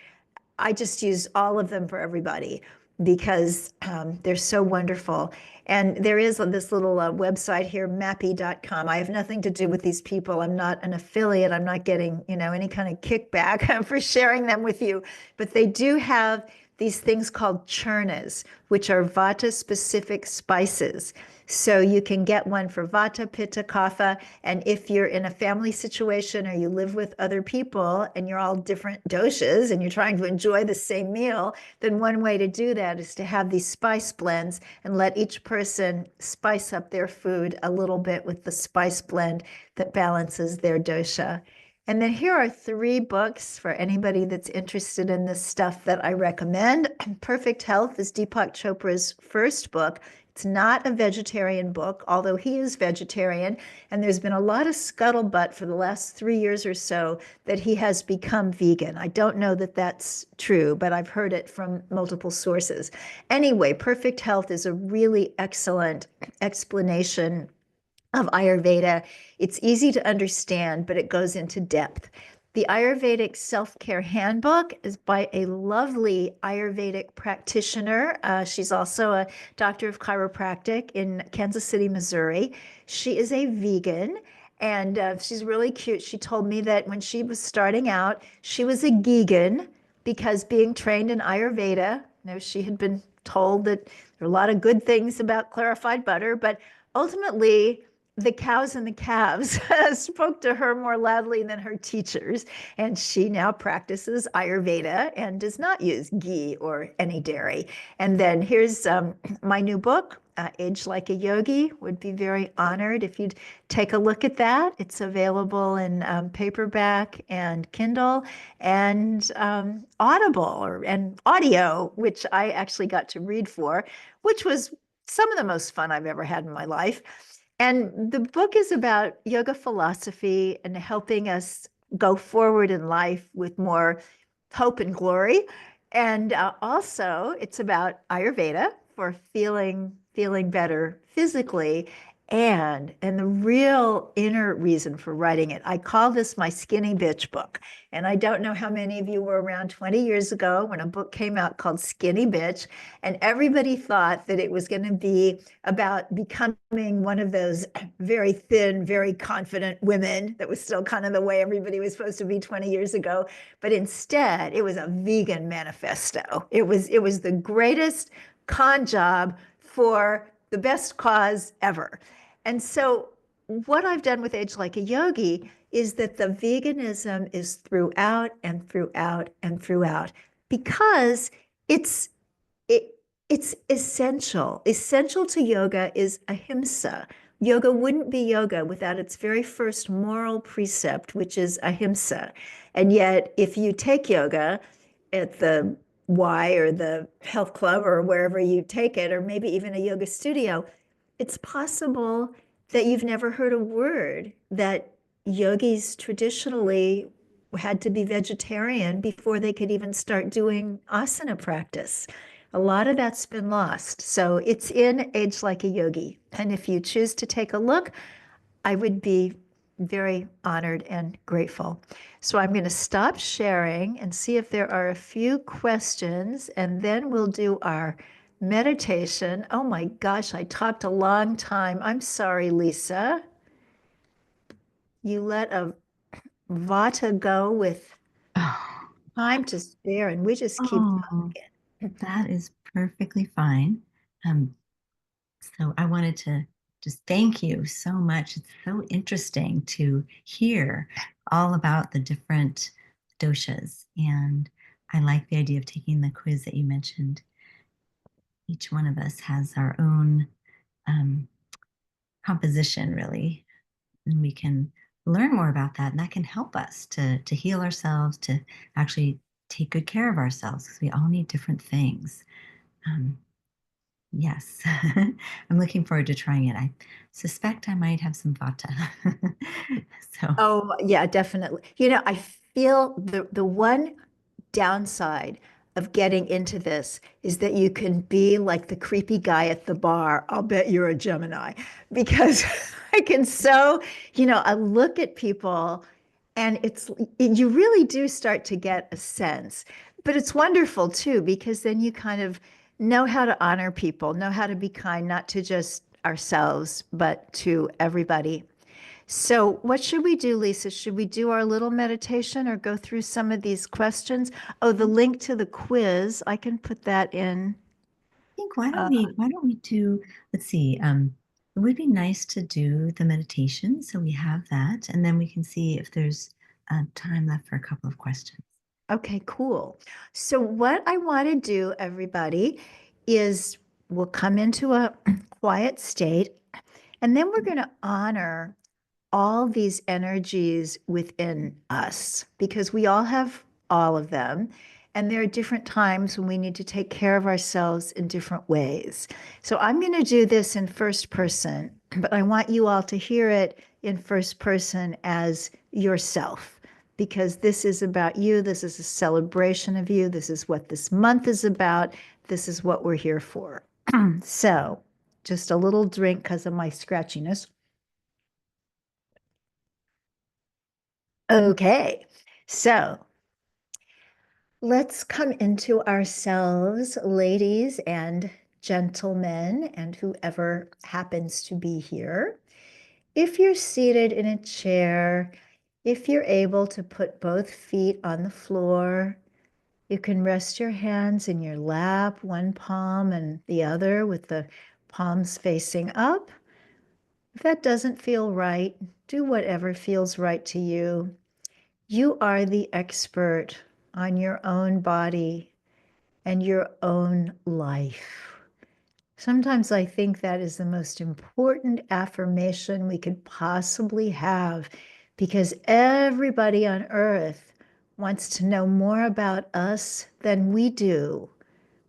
Speaker 2: I just use all of them for everybody because they're so wonderful. And there is this little website here, mappy.com. I have nothing to do with these people. I'm not an affiliate. I'm not getting, any kind of kickback for sharing them with you. But they do have these things called churnas, which are vata specific spices. So you can get one for vata, pitta, kapha. And if you're in a family situation or you live with other people and you're all different doshas and you're trying to enjoy the same meal, then one way to do that is to have these spice blends and let each person spice up their food a little bit with the spice blend that balances their dosha. And then here are 3 books for anybody that's interested in this stuff that I recommend. Perfect Health is Deepak Chopra's first book. It's not a vegetarian book, although he is vegetarian. And there's been a lot of scuttlebutt for the last 3 years or so that he has become vegan. I don't know that that's true, but I've heard it from multiple sources. Anyway, Perfect Health is a really excellent explanation of Ayurveda. It's easy to understand, but it goes into depth. The Ayurvedic Self-Care Handbook is by a lovely Ayurvedic practitioner. She's also a doctor of chiropractic in Kansas City, Missouri. She is a vegan and she's really cute. She told me that when she was starting out, she was a geegan because being trained in Ayurveda, she had been told that there are a lot of good things about clarified butter, but ultimately, the cows and the calves spoke to her more loudly than her teachers. And she now practices Ayurveda and does not use ghee or any dairy. And then here's my new book, Age Like a Yogi. Would be very honored if you'd take a look at that. It's available in paperback and Kindle and Audible and audio, which I actually got to read for, which was some of the most fun I've ever had in my life. And the book is about yoga philosophy and helping us go forward in life with more hope and glory. And also, it's about Ayurveda for feeling better physically. And the real inner reason for writing it, I call this my skinny bitch book. And I don't know how many of you were around 20 years ago when a book came out called Skinny Bitch, and everybody thought that it was going to be about becoming one of those very thin, very confident women. That was still kind of the way everybody was supposed to be 20 years ago. But instead, it was a vegan manifesto. It was the greatest con job for the best cause ever. And so what I've done with Age Like a Yogi is that the veganism is throughout and throughout and throughout because it's it it's essential. Essential to yoga is ahimsa. Yoga wouldn't be yoga without its very first moral precept, which is ahimsa. And yet, if you take yoga at the Y or the health club or wherever you take it, or maybe even a yoga studio, it's possible that you've never heard a word that yogis traditionally had to be vegetarian before they could even start doing asana practice. A lot of that's been lost. So it's in Age Like a Yogi. And if you choose to take a look, I would be very honored and grateful. So I'm going to stop sharing and see if there are a few questions, and then we'll do our meditation. Oh my gosh, I talked a long time. I'm sorry, Lisa. You let a Vata go with
Speaker 1: Oh,
Speaker 2: time to spare, and we just keep
Speaker 1: oh,
Speaker 2: talking.
Speaker 1: that is perfectly fine. Um, so I wanted to just thank you so much. It's so interesting to hear all about the different doshas. And I like the idea of taking the quiz that you mentioned. Each one of us has our own um, composition, really, and we can learn more about that. And that can help us to heal ourselves, to actually take good care of ourselves, because we all need different things. Um, yes, I'm looking forward to trying it. I suspect I might have some vata. So,
Speaker 2: Oh, yeah, definitely. I feel the one downside of getting into this is that you can be like the creepy guy at the bar. I'll bet you're a Gemini because I can I look at people and you really do start to get a sense. But it's wonderful too, because then you kind of know how to honor people, know how to be kind, not to just ourselves, but to everybody. So, what should we do, Lisa? Should we do our little meditation or go through some of these questions? Oh, the
Speaker 1: I
Speaker 2: link to the quiz, I can put that in.
Speaker 1: think
Speaker 2: Uh,
Speaker 1: why don't we do, let's see, it would be nice to do the meditation, so we have that, and then we can see if there's time left for a couple of questions.
Speaker 2: okay, cool. So, what I want to do, everybody, is we'll come into a quiet state, and then we're going to honor all these energies within us because we all have all of them. And there are different times when we need to take care of ourselves in different ways. So I'm going to do this in first person, but I want you all to hear it in first person as yourself because this is about you. This is a celebration of you. This is what this month is about. This is what we're here for. So just a little drink because of my scratchiness. Okay, so let's come into ourselves, ladies and gentlemen, and whoever happens to be here. If you're seated in a chair, if you're able to put both feet on the floor, you can rest your hands in your lap, one palm and the other with the palms facing up. If that doesn't feel right, do whatever feels right to you. You are the expert on your own body and your own life. Sometimes I think that is the most important affirmation we could possibly have because everybody on earth wants to know more about us than we do,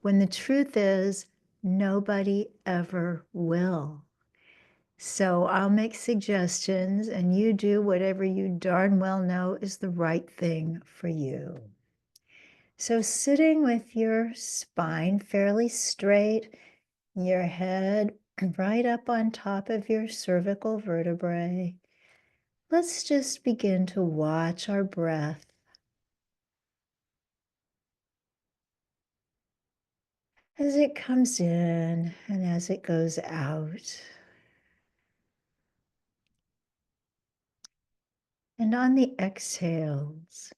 Speaker 2: when the truth is, nobody ever will. So I'll make suggestions and you do whatever you darn well know is the right thing for you. So sitting with your spine fairly straight, your head right up on top of your cervical vertebrae, let's just begin to watch our breath as it comes in and as it goes out. And on the exhales,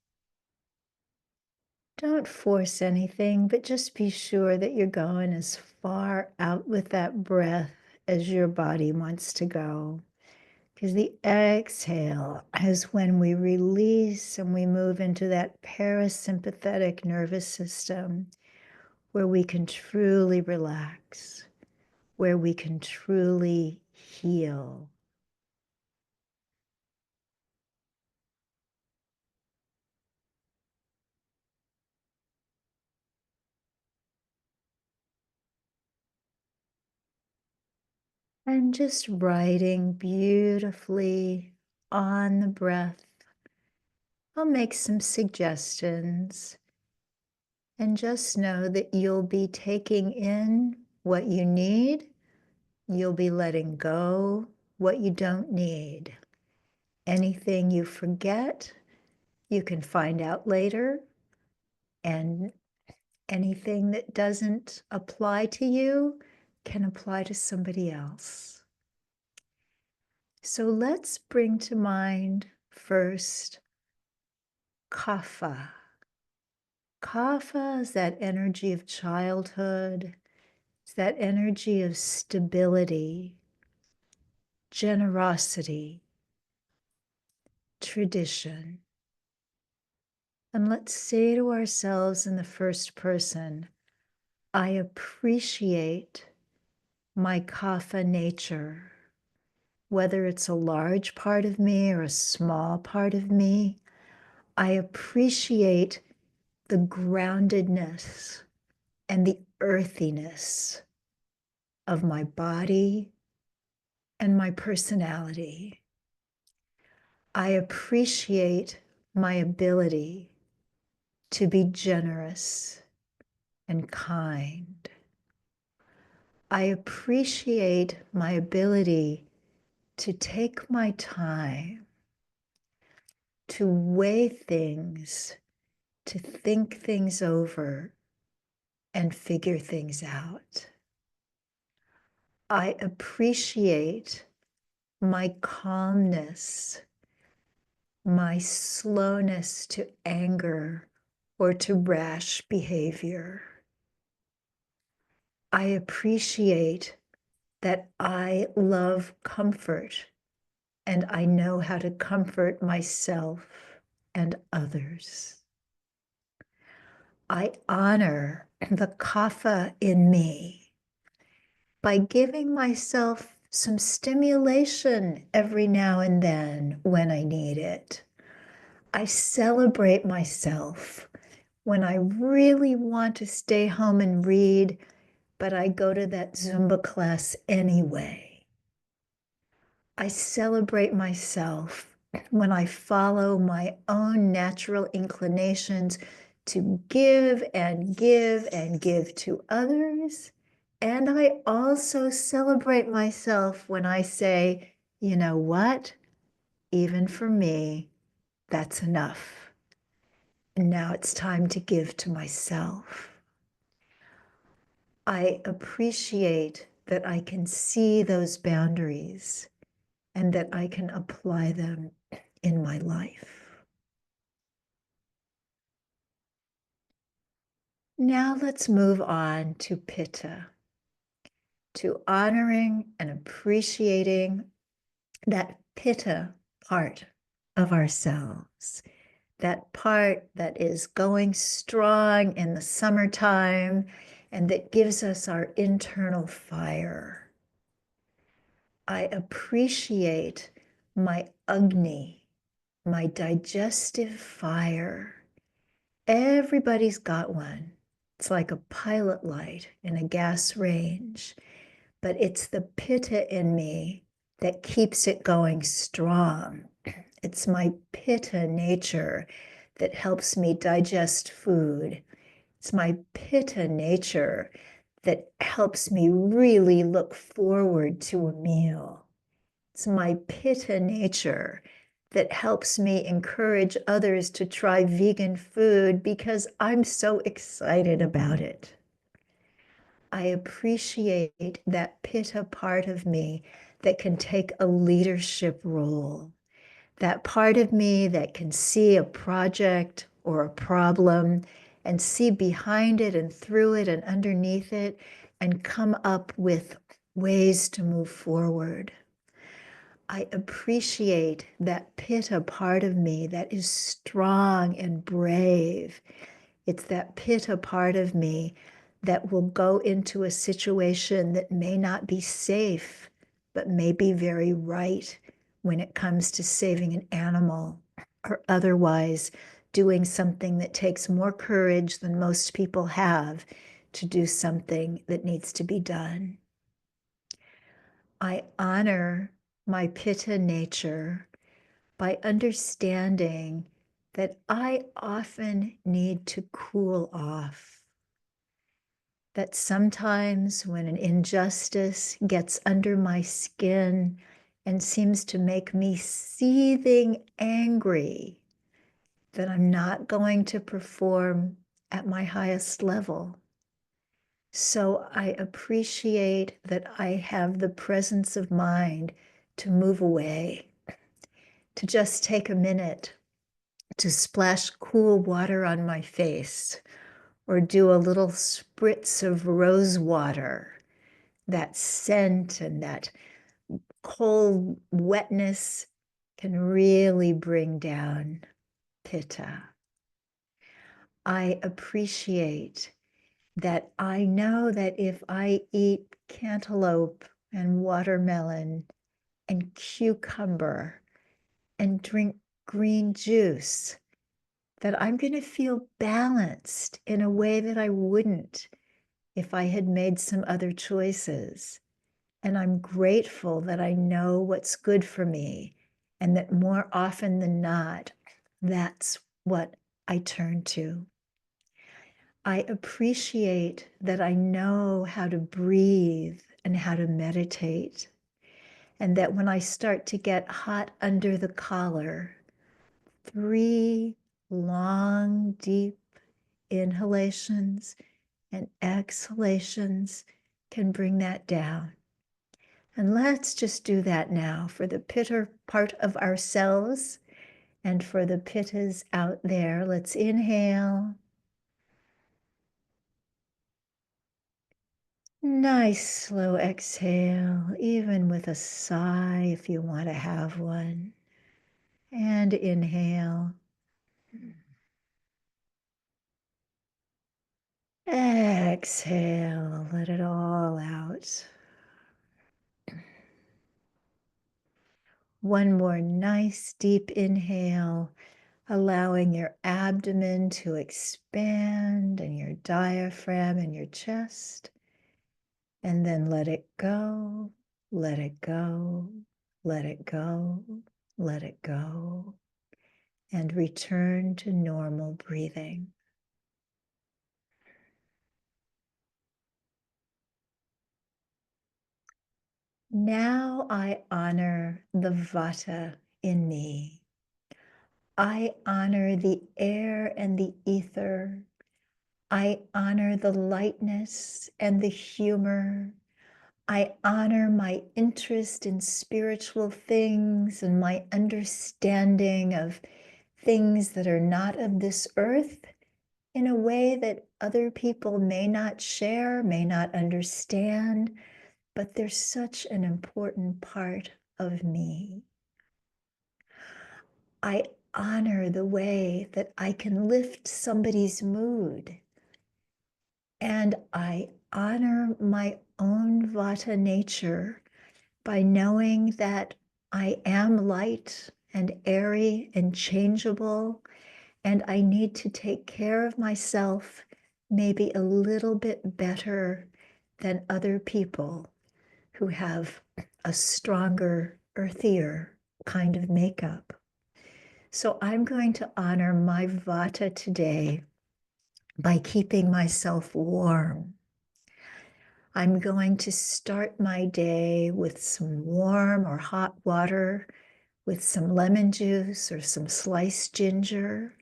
Speaker 2: don't force anything, but just be sure that you're going as far out with that breath as your body wants to go. Because the exhale is when we release and we move into that parasympathetic nervous system where we can truly relax, where we can truly heal. And just riding beautifully on the breath, I'll make some suggestions. And just know that you'll be taking in what you need. You'll be letting go what you don't need. Anything you forget, you can find out later. And anything that doesn't apply to you can apply to somebody else. So let's bring to mind first kapha. Kapha is that energy of childhood. It's that energy of stability, generosity, tradition. And let's say to ourselves in the first person, I appreciate my kapha nature, whether it's a large part of me or a small part of me. I appreciate the groundedness and the earthiness of my body and my personality. I appreciate my ability to be generous and kind. I appreciate my ability to take my time to weigh things, to think things over, and figure things out. I appreciate my calmness, my slowness to anger or to rash behavior. I appreciate that I love comfort and I know how to comfort myself and others. I honor the kapha in me by giving myself some stimulation every now and then when I need it. I celebrate myself when I really want to stay home and read, but I go to that Zumba class anyway. I celebrate myself when I follow my own natural inclinations to give and give and give to others. And I also celebrate myself when I say, you know what? Even for me, that's enough. And now it's time to give to myself. I appreciate that I can see those boundaries and that I can apply them in my life. Now let's move on to pitta, to honoring and appreciating that pitta part of ourselves, that part that is going strong in the summertime and that gives us our internal fire. I appreciate my Agni, my digestive fire. Everybody's got one. It's like a pilot light in a gas range, but it's the pitta in me that keeps it going strong. It's my pitta nature that helps me digest food. It's my pitta nature that helps me really look forward to a meal. It's my pitta nature that helps me encourage others to try vegan food because I'm so excited about it. I appreciate that pitta part of me that can take a leadership role, that part of me that can see a project or a problem and see behind it and through it and underneath it and come up with ways to move forward. I appreciate that pitta part of me that is strong and brave. It's that pitta part of me that will go into a situation that may not be safe, but may be very right when it comes to saving an animal or otherwise doing something that takes more courage than most people have to do something that needs to be done. I honor my pitta nature by understanding that I often need to cool off. That sometimes when an injustice gets under my skin and seems to make me seething angry, that I'm not going to perform at my highest level. So I appreciate that I have the presence of mind to move away, to just take a minute to splash cool water on my face or do a little spritz of rose water. That scent and that cold wetness can really bring down pitta. I appreciate that I know that if I eat cantaloupe and watermelon and cucumber and drink green juice, that I'm going to feel balanced in a way that I wouldn't if I had made some other choices. And I'm grateful that I know what's good for me and that more often than not, that's what I turn to. I appreciate that I know how to breathe and how to meditate, and that when I start to get hot under the collar, 3 long, deep inhalations and exhalations can bring that down. And let's just do that now for the pitta part of ourselves and for the pittas out there. Let's inhale. Nice slow exhale, even with a sigh if you want to have one. And inhale. Exhale, let it all out. One more nice deep inhale, allowing your abdomen to expand and your diaphragm and your chest. And then let it go, let it go, let it go, let it go, and return to normal breathing. Now I honor the vata in me. I honor the air and the ether. I honor the lightness and the humor. I honor my interest in spiritual things and my understanding of things that are not of this earth in a way that other people may not share, may not understand, but they're such an important part of me. I honor the way that I can lift somebody's mood. And I honor my own vata nature by knowing that I am light and airy and changeable, and I need to take care of myself maybe a little bit better than other people who have a stronger, earthier kind of makeup. So I'm going to honor my vata today by keeping myself warm. I'm going to start my day with some warm or hot water with some lemon juice or some sliced ginger.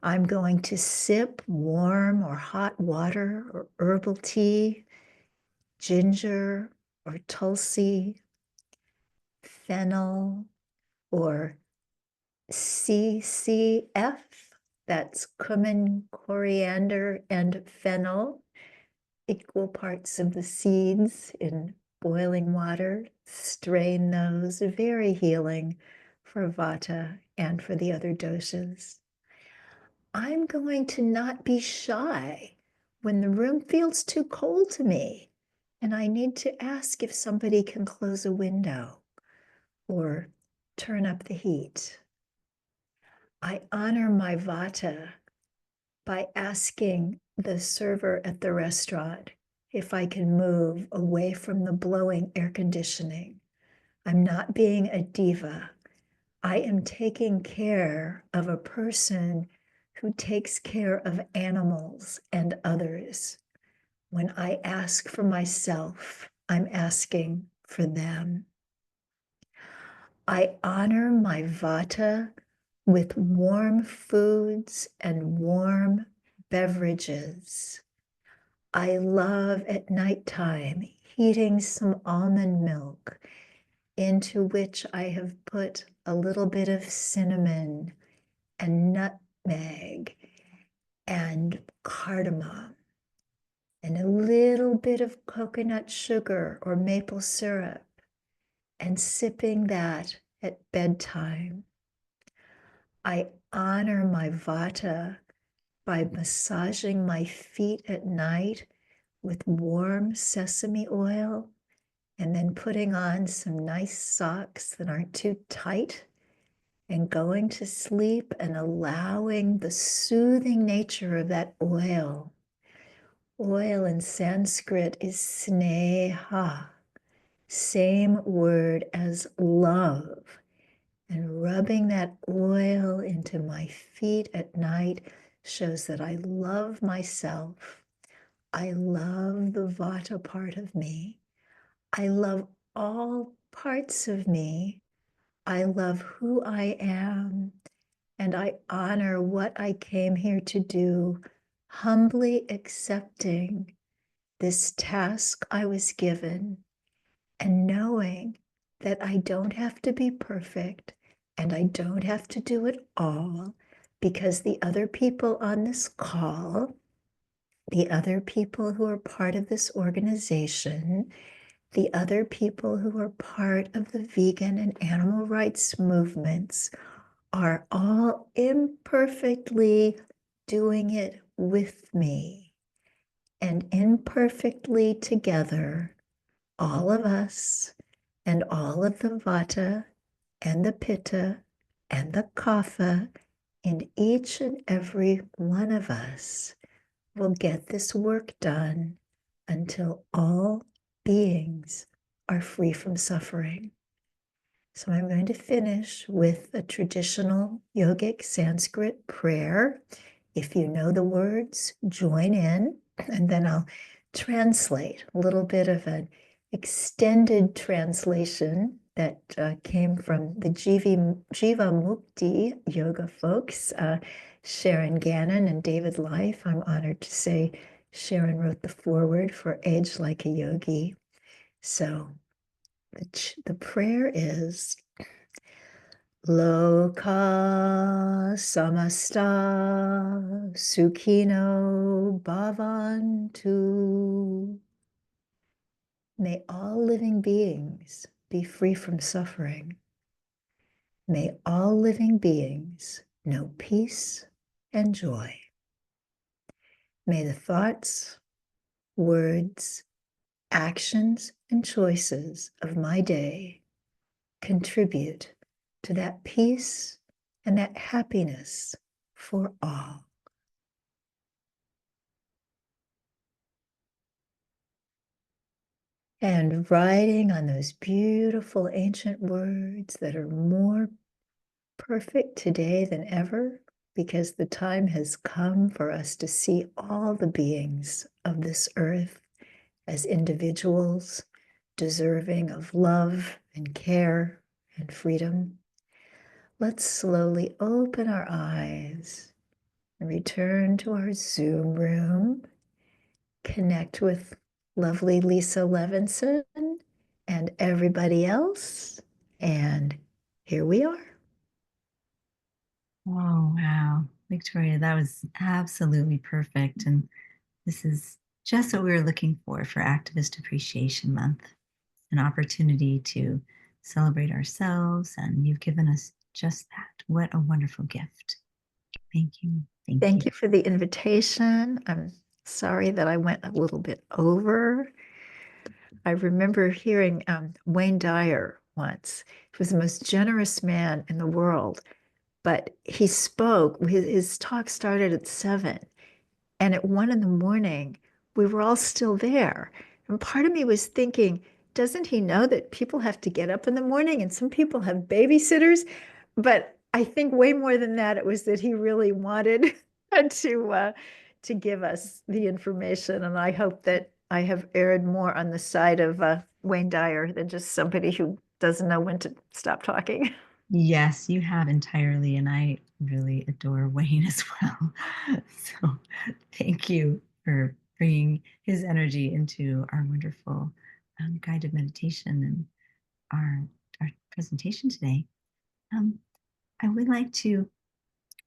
Speaker 2: I'm going to sip warm or hot water or herbal tea, ginger or tulsi, fennel or CCF, that's cumin, coriander, and fennel, equal parts of the seeds in boiling water. Strain those, very healing for vata and for the other doshas. I'm going to not be shy when the room feels too cold to me and I need to ask if somebody can close a window or turn up the heat. I honor my vata by asking the server at the restaurant if I can move away from the blowing air conditioning. I'm not being a diva. I am taking care of a person who takes care of animals and others. When I ask for myself, I'm asking for them. I honor my vata with warm foods and warm beverages. I love at nighttime heating some almond milk into which I have put a little bit of cinnamon and nutmeg and cardamom and a little bit of coconut sugar or maple syrup and sipping that at bedtime. I honor my vata by massaging my feet at night with warm sesame oil and then putting on some nice socks that aren't too tight and going to sleep and allowing the soothing nature of that oil. Oil in Sanskrit is sneha, same word as love. And rubbing that oil into my feet at night shows that I love myself. I love the vata part of me. I love all parts of me. I love who I am, and I honor what I came here to do, humbly accepting this task I was given and knowing that I don't have to be perfect and I don't have to do it all, because the other people on this call, the other people who are part of this organization, the other people who are part of the vegan and animal rights movements are all imperfectly doing it with me. And imperfectly together, all of us and all of the vata and the pitta and the kapha in each and every one of us will get this work done until all beings are free from suffering. So I'm going to finish with a traditional yogic Sanskrit prayer. If you know the words, join in, and then I'll translate a little bit of an extended translation that came from the Jiva Mukti yoga folks, Sharon Gannon and David Life. I'm honored to say Sharon wrote the foreword for Age Like a Yogi. So the prayer is Loka samasta sukhino bhavantu. May all living beings be free from suffering. May all living beings know peace and joy. May the thoughts, words, actions, and choices of my day contribute to that peace and that happiness for all. And riding on those beautiful ancient words that are more perfect today than ever, because the time has come for us to see all the beings of this earth as individuals deserving of love and care and freedom. Let's slowly open our eyes and return to our Zoom room, connect with lovely Lisa Levinson and everybody else. And here we are.
Speaker 1: Oh, wow. Victoria, that was absolutely perfect. And this is just what we were looking for Activist Appreciation Month, an opportunity to celebrate ourselves. And you've given us just that. What a wonderful gift. Thank you. Thank you.
Speaker 2: Thank you for the invitation. I'm sorry that I went a little bit over. I remember hearing Wayne Dyer once. He was the most generous man in the world, but he spoke, his talk started at 7, and at 1 in the morning, we were all still there. And part of me was thinking, doesn't he know that people have to get up in the morning and some people have babysitters? But I think way more than that, it was that he really wanted to give us the information. And I hope that I have erred more on the side of Wayne Dyer than just somebody who doesn't know when to stop talking.
Speaker 1: Yes, you have entirely. And I really adore Wayne as well. So thank you for bringing his energy into our wonderful guided meditation and our presentation today. Um, I would like to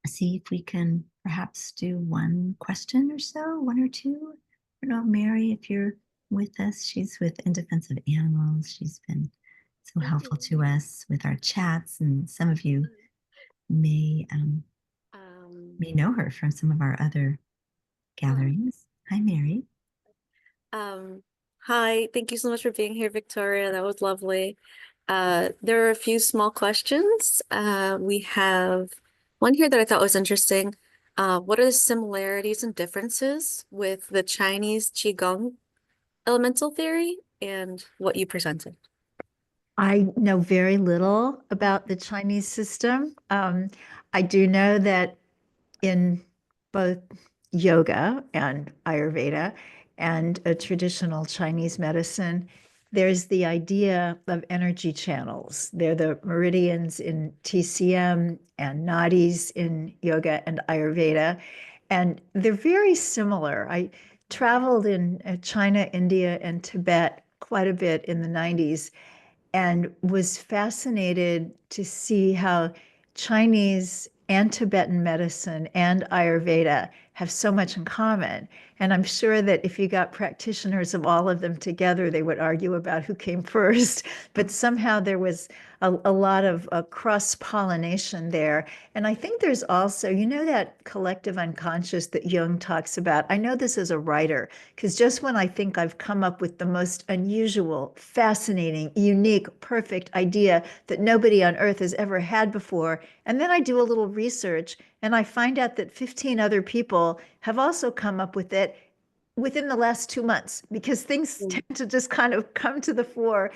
Speaker 1: see if we can perhaps do one question or so, one or two. I don't know, Mary, if you're with us. She's with In Defense of Animals. She's been so helpful to us with our chats, and some of you may
Speaker 3: Um,
Speaker 1: may know her from some of our other
Speaker 3: oh,
Speaker 1: gatherings. Hi, Mary.
Speaker 3: um, Hi, thank you so much for being here, Victoria. That was lovely. There are a few small questions. We have one here that I thought was interesting. What are the similarities and differences with the Chinese Qigong elemental theory and what you presented?
Speaker 2: I know very little about the Chinese system. I do know that in both yoga and Ayurveda and a traditional Chinese medicine, there's the idea of energy channels. They're the meridians in TCM and nadis in yoga and Ayurveda. And they're very similar. I traveled in China, India, and Tibet quite a bit in the 90s and was fascinated to see how Chinese and Tibetan medicine and Ayurveda have so much in common. And I'm sure that if you got practitioners of all of them together, they would argue about who came first. But somehow there was a lot of cross-pollination there. And I think there's also, that collective unconscious that Jung talks about. I know this as a writer, because just when I think I've come up with the most unusual, fascinating, unique, perfect idea that nobody on earth has ever had before, and then I do a little research and I find out that 15 other people have also come up with it within the last 2 months, because things
Speaker 3: Mm.
Speaker 2: tend to just kind of come to the fore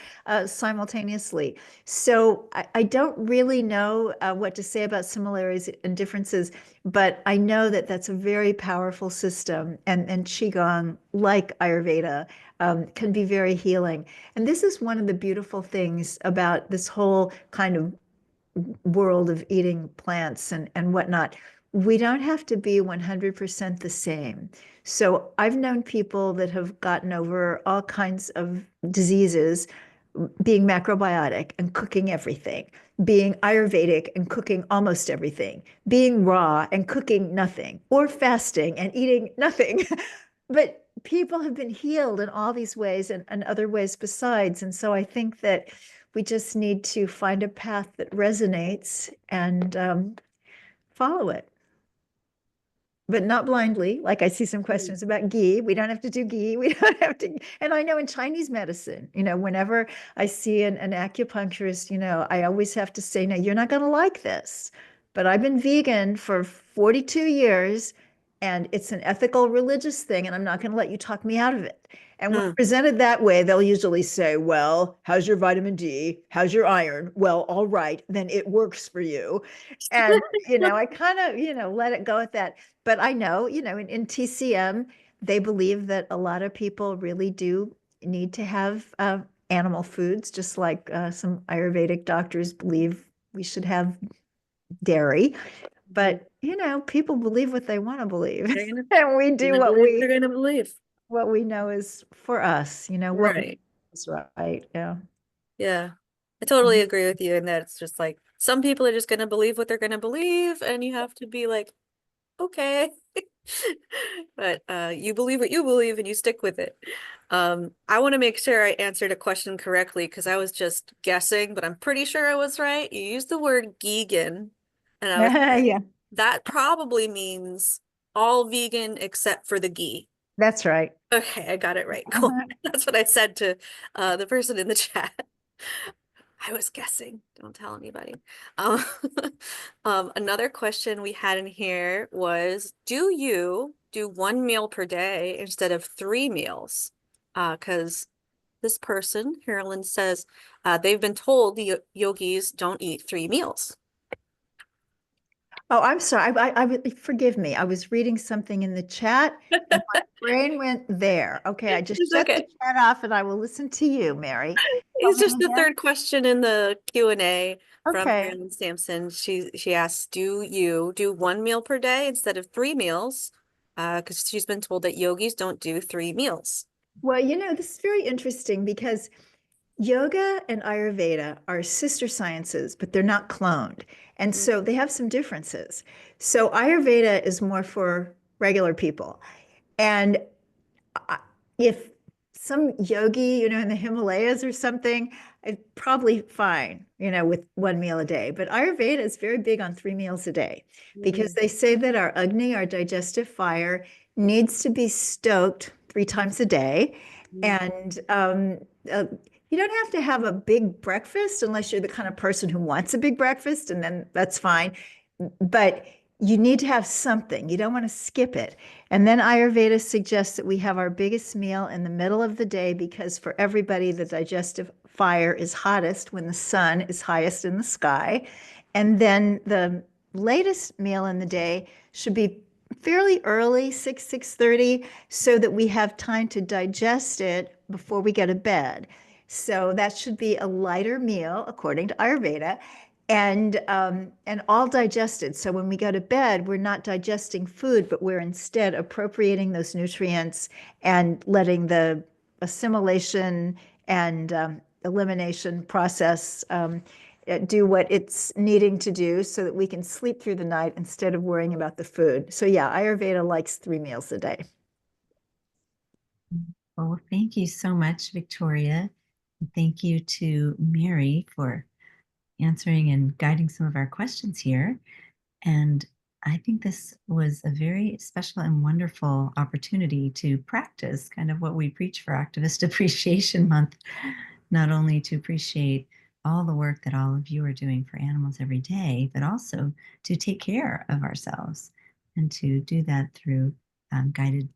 Speaker 2: simultaneously. So I don't really know what to say about similarities and differences, but I know that that's a very powerful system, and Qigong, like Ayurveda, can be very healing. And this is one of the beautiful things about this whole kind of world of eating plants and whatnot. We don't have to be 100% the same. So I've known people that have gotten over all kinds of diseases being macrobiotic and cooking everything, being Ayurvedic and cooking almost everything, being raw and cooking nothing, or fasting and eating nothing. But people have been healed in all these ways and other ways besides. And so I think that we just need to find a path that resonates and follow it, but not blindly. Like I see some questions about ghee. We don't have to do ghee. We don't have to. And I know in Chinese medicine, whenever I see an acupuncturist, I always have to say, no, you're not going to like this. But I've been vegan for 42 years and it's an ethical religious thing, and I'm not going to let you talk me out of it. And when
Speaker 3: Hmm.
Speaker 2: presented that way, they'll usually say, well, how's your vitamin D? How's your iron? Well, all right, then it works for you. And, I kind of, let it go at that. But I know, in TCM, they believe that a lot of people really do need to have animal foods, just like some Ayurvedic doctors believe we should have dairy. But, people believe what they want to believe.
Speaker 3: They're gonna,
Speaker 2: And we
Speaker 3: they're
Speaker 2: do
Speaker 3: gonna believe they're gonna believe.
Speaker 2: what we know is for us, what we know
Speaker 3: Right.
Speaker 2: is right. Yeah.
Speaker 3: Yeah. I totally agree with you in that it's just like some people are just gonna believe what they're gonna believe, and you have to be like, okay. But you believe what you believe and you stick with it. I want to make sure I answered a question correctly because I was just guessing, but I'm pretty sure I was right. You used the word vegan, and I was
Speaker 2: Yeah,
Speaker 3: that probably means all vegan except for the ghee.
Speaker 2: that's right.
Speaker 3: Okay, I got it right. Cool.
Speaker 2: Uh-huh.
Speaker 3: That's what I said to the person in the chat. I was guessing. Don't tell anybody. Um, another question we had in here was, do you do one meal per day instead of three meals? Because this person, Carolyn, says they've been told the yogis don't eat three meals.
Speaker 2: Oh, I'm sorry. Forgive me. I was reading something in the chat and my brain went there. Okay, I just
Speaker 3: It's
Speaker 2: shut the
Speaker 3: okay.
Speaker 2: chat off and I will listen to you, Mary. Tell
Speaker 3: It's
Speaker 2: me
Speaker 3: just the
Speaker 2: again.
Speaker 3: third question in the Q&A from
Speaker 2: Okay.
Speaker 3: Carolyn Sampson. She asks, do you do one meal per day instead of three meals? Because she's been told that yogis don't do three meals.
Speaker 2: Well, this is very interesting because yoga and Ayurveda are sister sciences, but they're not cloned. And
Speaker 3: Mm,
Speaker 2: so they have some differences. So Ayurveda is more for regular people. And if some yogi, in the Himalayas or something, it's probably fine, with one meal a day. But Ayurveda is very big on 3 meals a day because
Speaker 3: mm,
Speaker 2: they say that our Agni, our digestive fire, needs to be stoked 3 times a day.
Speaker 3: mm,
Speaker 2: And uh, you don't have to have a big breakfast unless you're the kind of person who wants a big breakfast, and then that's fine. But you need to have something. You don't want to skip it. And then Ayurveda suggests that we have our biggest meal in the middle of the day because for everybody, the digestive fire is hottest when the sun is highest in the sky. And then the latest meal in the day should be fairly early, 6:30, so that we have time to digest it before we go to bed. So that should be a lighter meal, according to Ayurveda, and all digested. So when we go to bed, we're not digesting food, but we're instead appropriating those nutrients and letting the assimilation and elimination process do what it's needing to do so that we can sleep through the night instead of worrying about the food. So yeah, Ayurveda likes 3 meals a day.
Speaker 1: Well, thank you so much, Victoria. And thank you to Mary for answering and guiding some of our questions here. And I think this was a very special and wonderful opportunity to practice kind of what we preach for Activist Appreciation Month, not only to appreciate all the work that all of you are doing for animals every day, but also to take care of ourselves and to do that through guided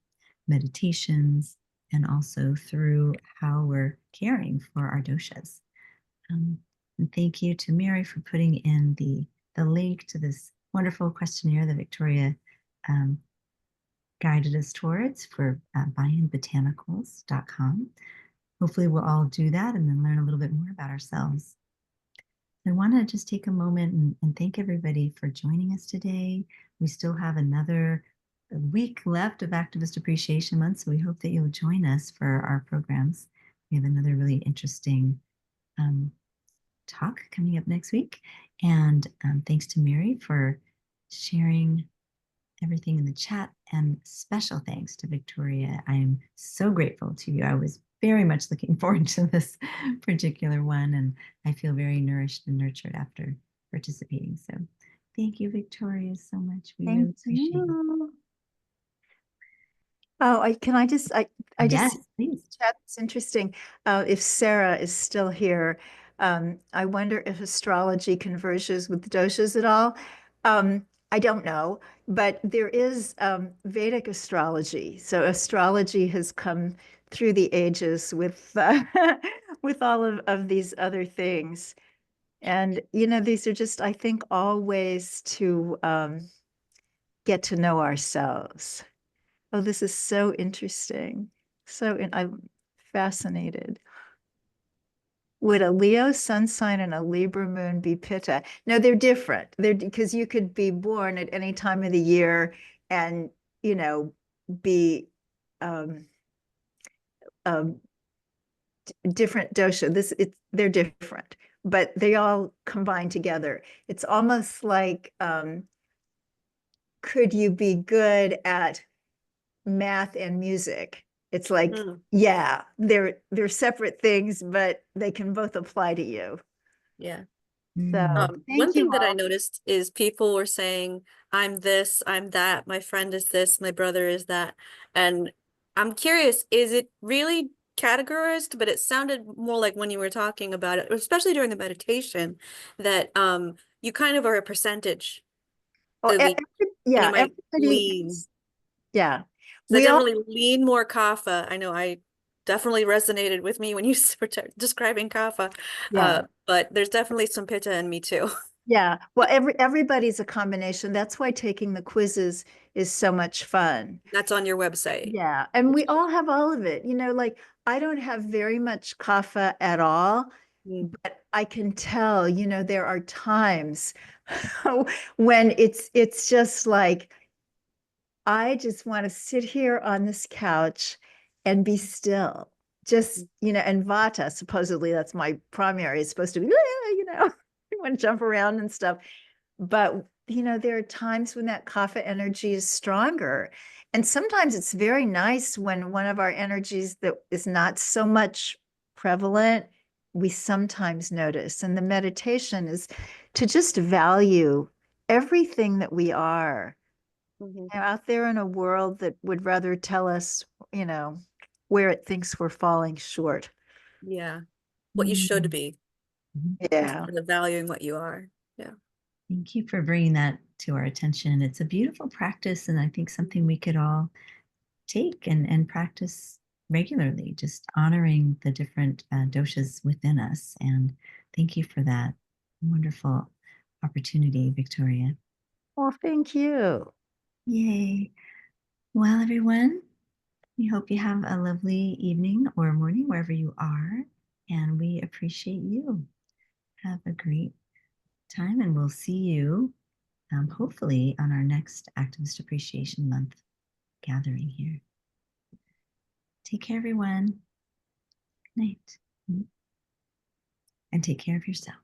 Speaker 1: meditations and also through how we're caring for our doshas. And thank you to Mary for putting in the link to this wonderful questionnaire that Victoria um, guided us towards for buyinbotanicals.com. Hopefully, we'll all do that and then learn a little bit more about ourselves. I want to just take a moment and thank everybody for joining us today. We still have another week left of Activist Appreciation Month, so we hope that you'll join us for our programs. We have another really interesting um, talk coming up next week. And thanks to Mary for sharing everything in the chat. And special thanks to Victoria. I am so grateful to you. I was very much looking forward to this particular one, and I feel very nourished and nurtured after participating. So thank you, Victoria, so much. We
Speaker 2: Thank
Speaker 1: really appreciate it.
Speaker 2: you. Oh, I just
Speaker 1: Yes,
Speaker 2: see
Speaker 1: please.
Speaker 2: chat. It's interesting. If Sarah is still here, I wonder if astrology converges with doshas at all. I don't know, but there is Vedic astrology. So astrology has come through the ages with with all of these other things. And these are just, I think, all ways to get to know ourselves. Oh, this is so interesting. I'm fascinated. Would a Leo sun sign and a Libra moon be Pitta? No, they're different. They're because you could be born at any time of the year and, be um, um, different dosha. They're different, but they all combine together. It's almost like, could you be good at math and music? It's like,
Speaker 3: Mm,
Speaker 2: yeah, they're separate things, but they can both apply to you.
Speaker 3: yeah.
Speaker 2: So
Speaker 3: One
Speaker 2: thank you
Speaker 3: thing that I
Speaker 2: all.
Speaker 3: noticed is people were saying, I'm this, I'm that, my friend is this, my brother is that. And I'm curious, is it really categorized? But it sounded more like when you were talking about it, especially during the meditation, that you kind of are a percentage
Speaker 2: Oh,
Speaker 3: the week and you
Speaker 2: yeah,
Speaker 3: might
Speaker 2: everybody,
Speaker 3: lean.
Speaker 2: yeah.
Speaker 3: So I
Speaker 2: We all,
Speaker 3: definitely lean more kapha. I know I definitely resonated with me when you were describing kapha.
Speaker 2: yeah,
Speaker 3: But there's definitely some pitta in me too.
Speaker 2: yeah. Well, everybody's a combination. That's why taking the quizzes is so much fun.
Speaker 3: That's on your website.
Speaker 2: Yeah. And we all have all of it. Like I don't have very much kapha at all,
Speaker 3: Mm,
Speaker 2: but I can tell, there are times when it's just like I just want to sit here on this couch and be still. Just,
Speaker 3: mm,
Speaker 2: and Vata, supposedly that's my primary, is supposed to be, you want to jump around and stuff. But, there are times when that kapha energy is stronger. And sometimes it's very nice when one of our energies that is not so much prevalent, we sometimes notice. And the meditation is to just value everything that we are
Speaker 3: mhm.
Speaker 2: out there in a world that would rather tell us, where it thinks we're falling short.
Speaker 3: Yeah. What you should
Speaker 1: Mm.
Speaker 3: be
Speaker 2: Yeah.
Speaker 3: instead of valuing what you are. Yeah.
Speaker 1: Thank you for bringing that to our attention. It's a beautiful practice, and I think something we could all take and practice regularly, just honoring the different doshas within us. And thank you for that wonderful opportunity, Victoria.
Speaker 2: Well, thank you.
Speaker 1: Yay. Well, everyone, we hope you have a lovely evening or morning wherever you are. And we appreciate you. Have a great time, and we'll see you hopefully on our next Activist Appreciation Month gathering here. Take care, everyone. Good night. And take care of yourself.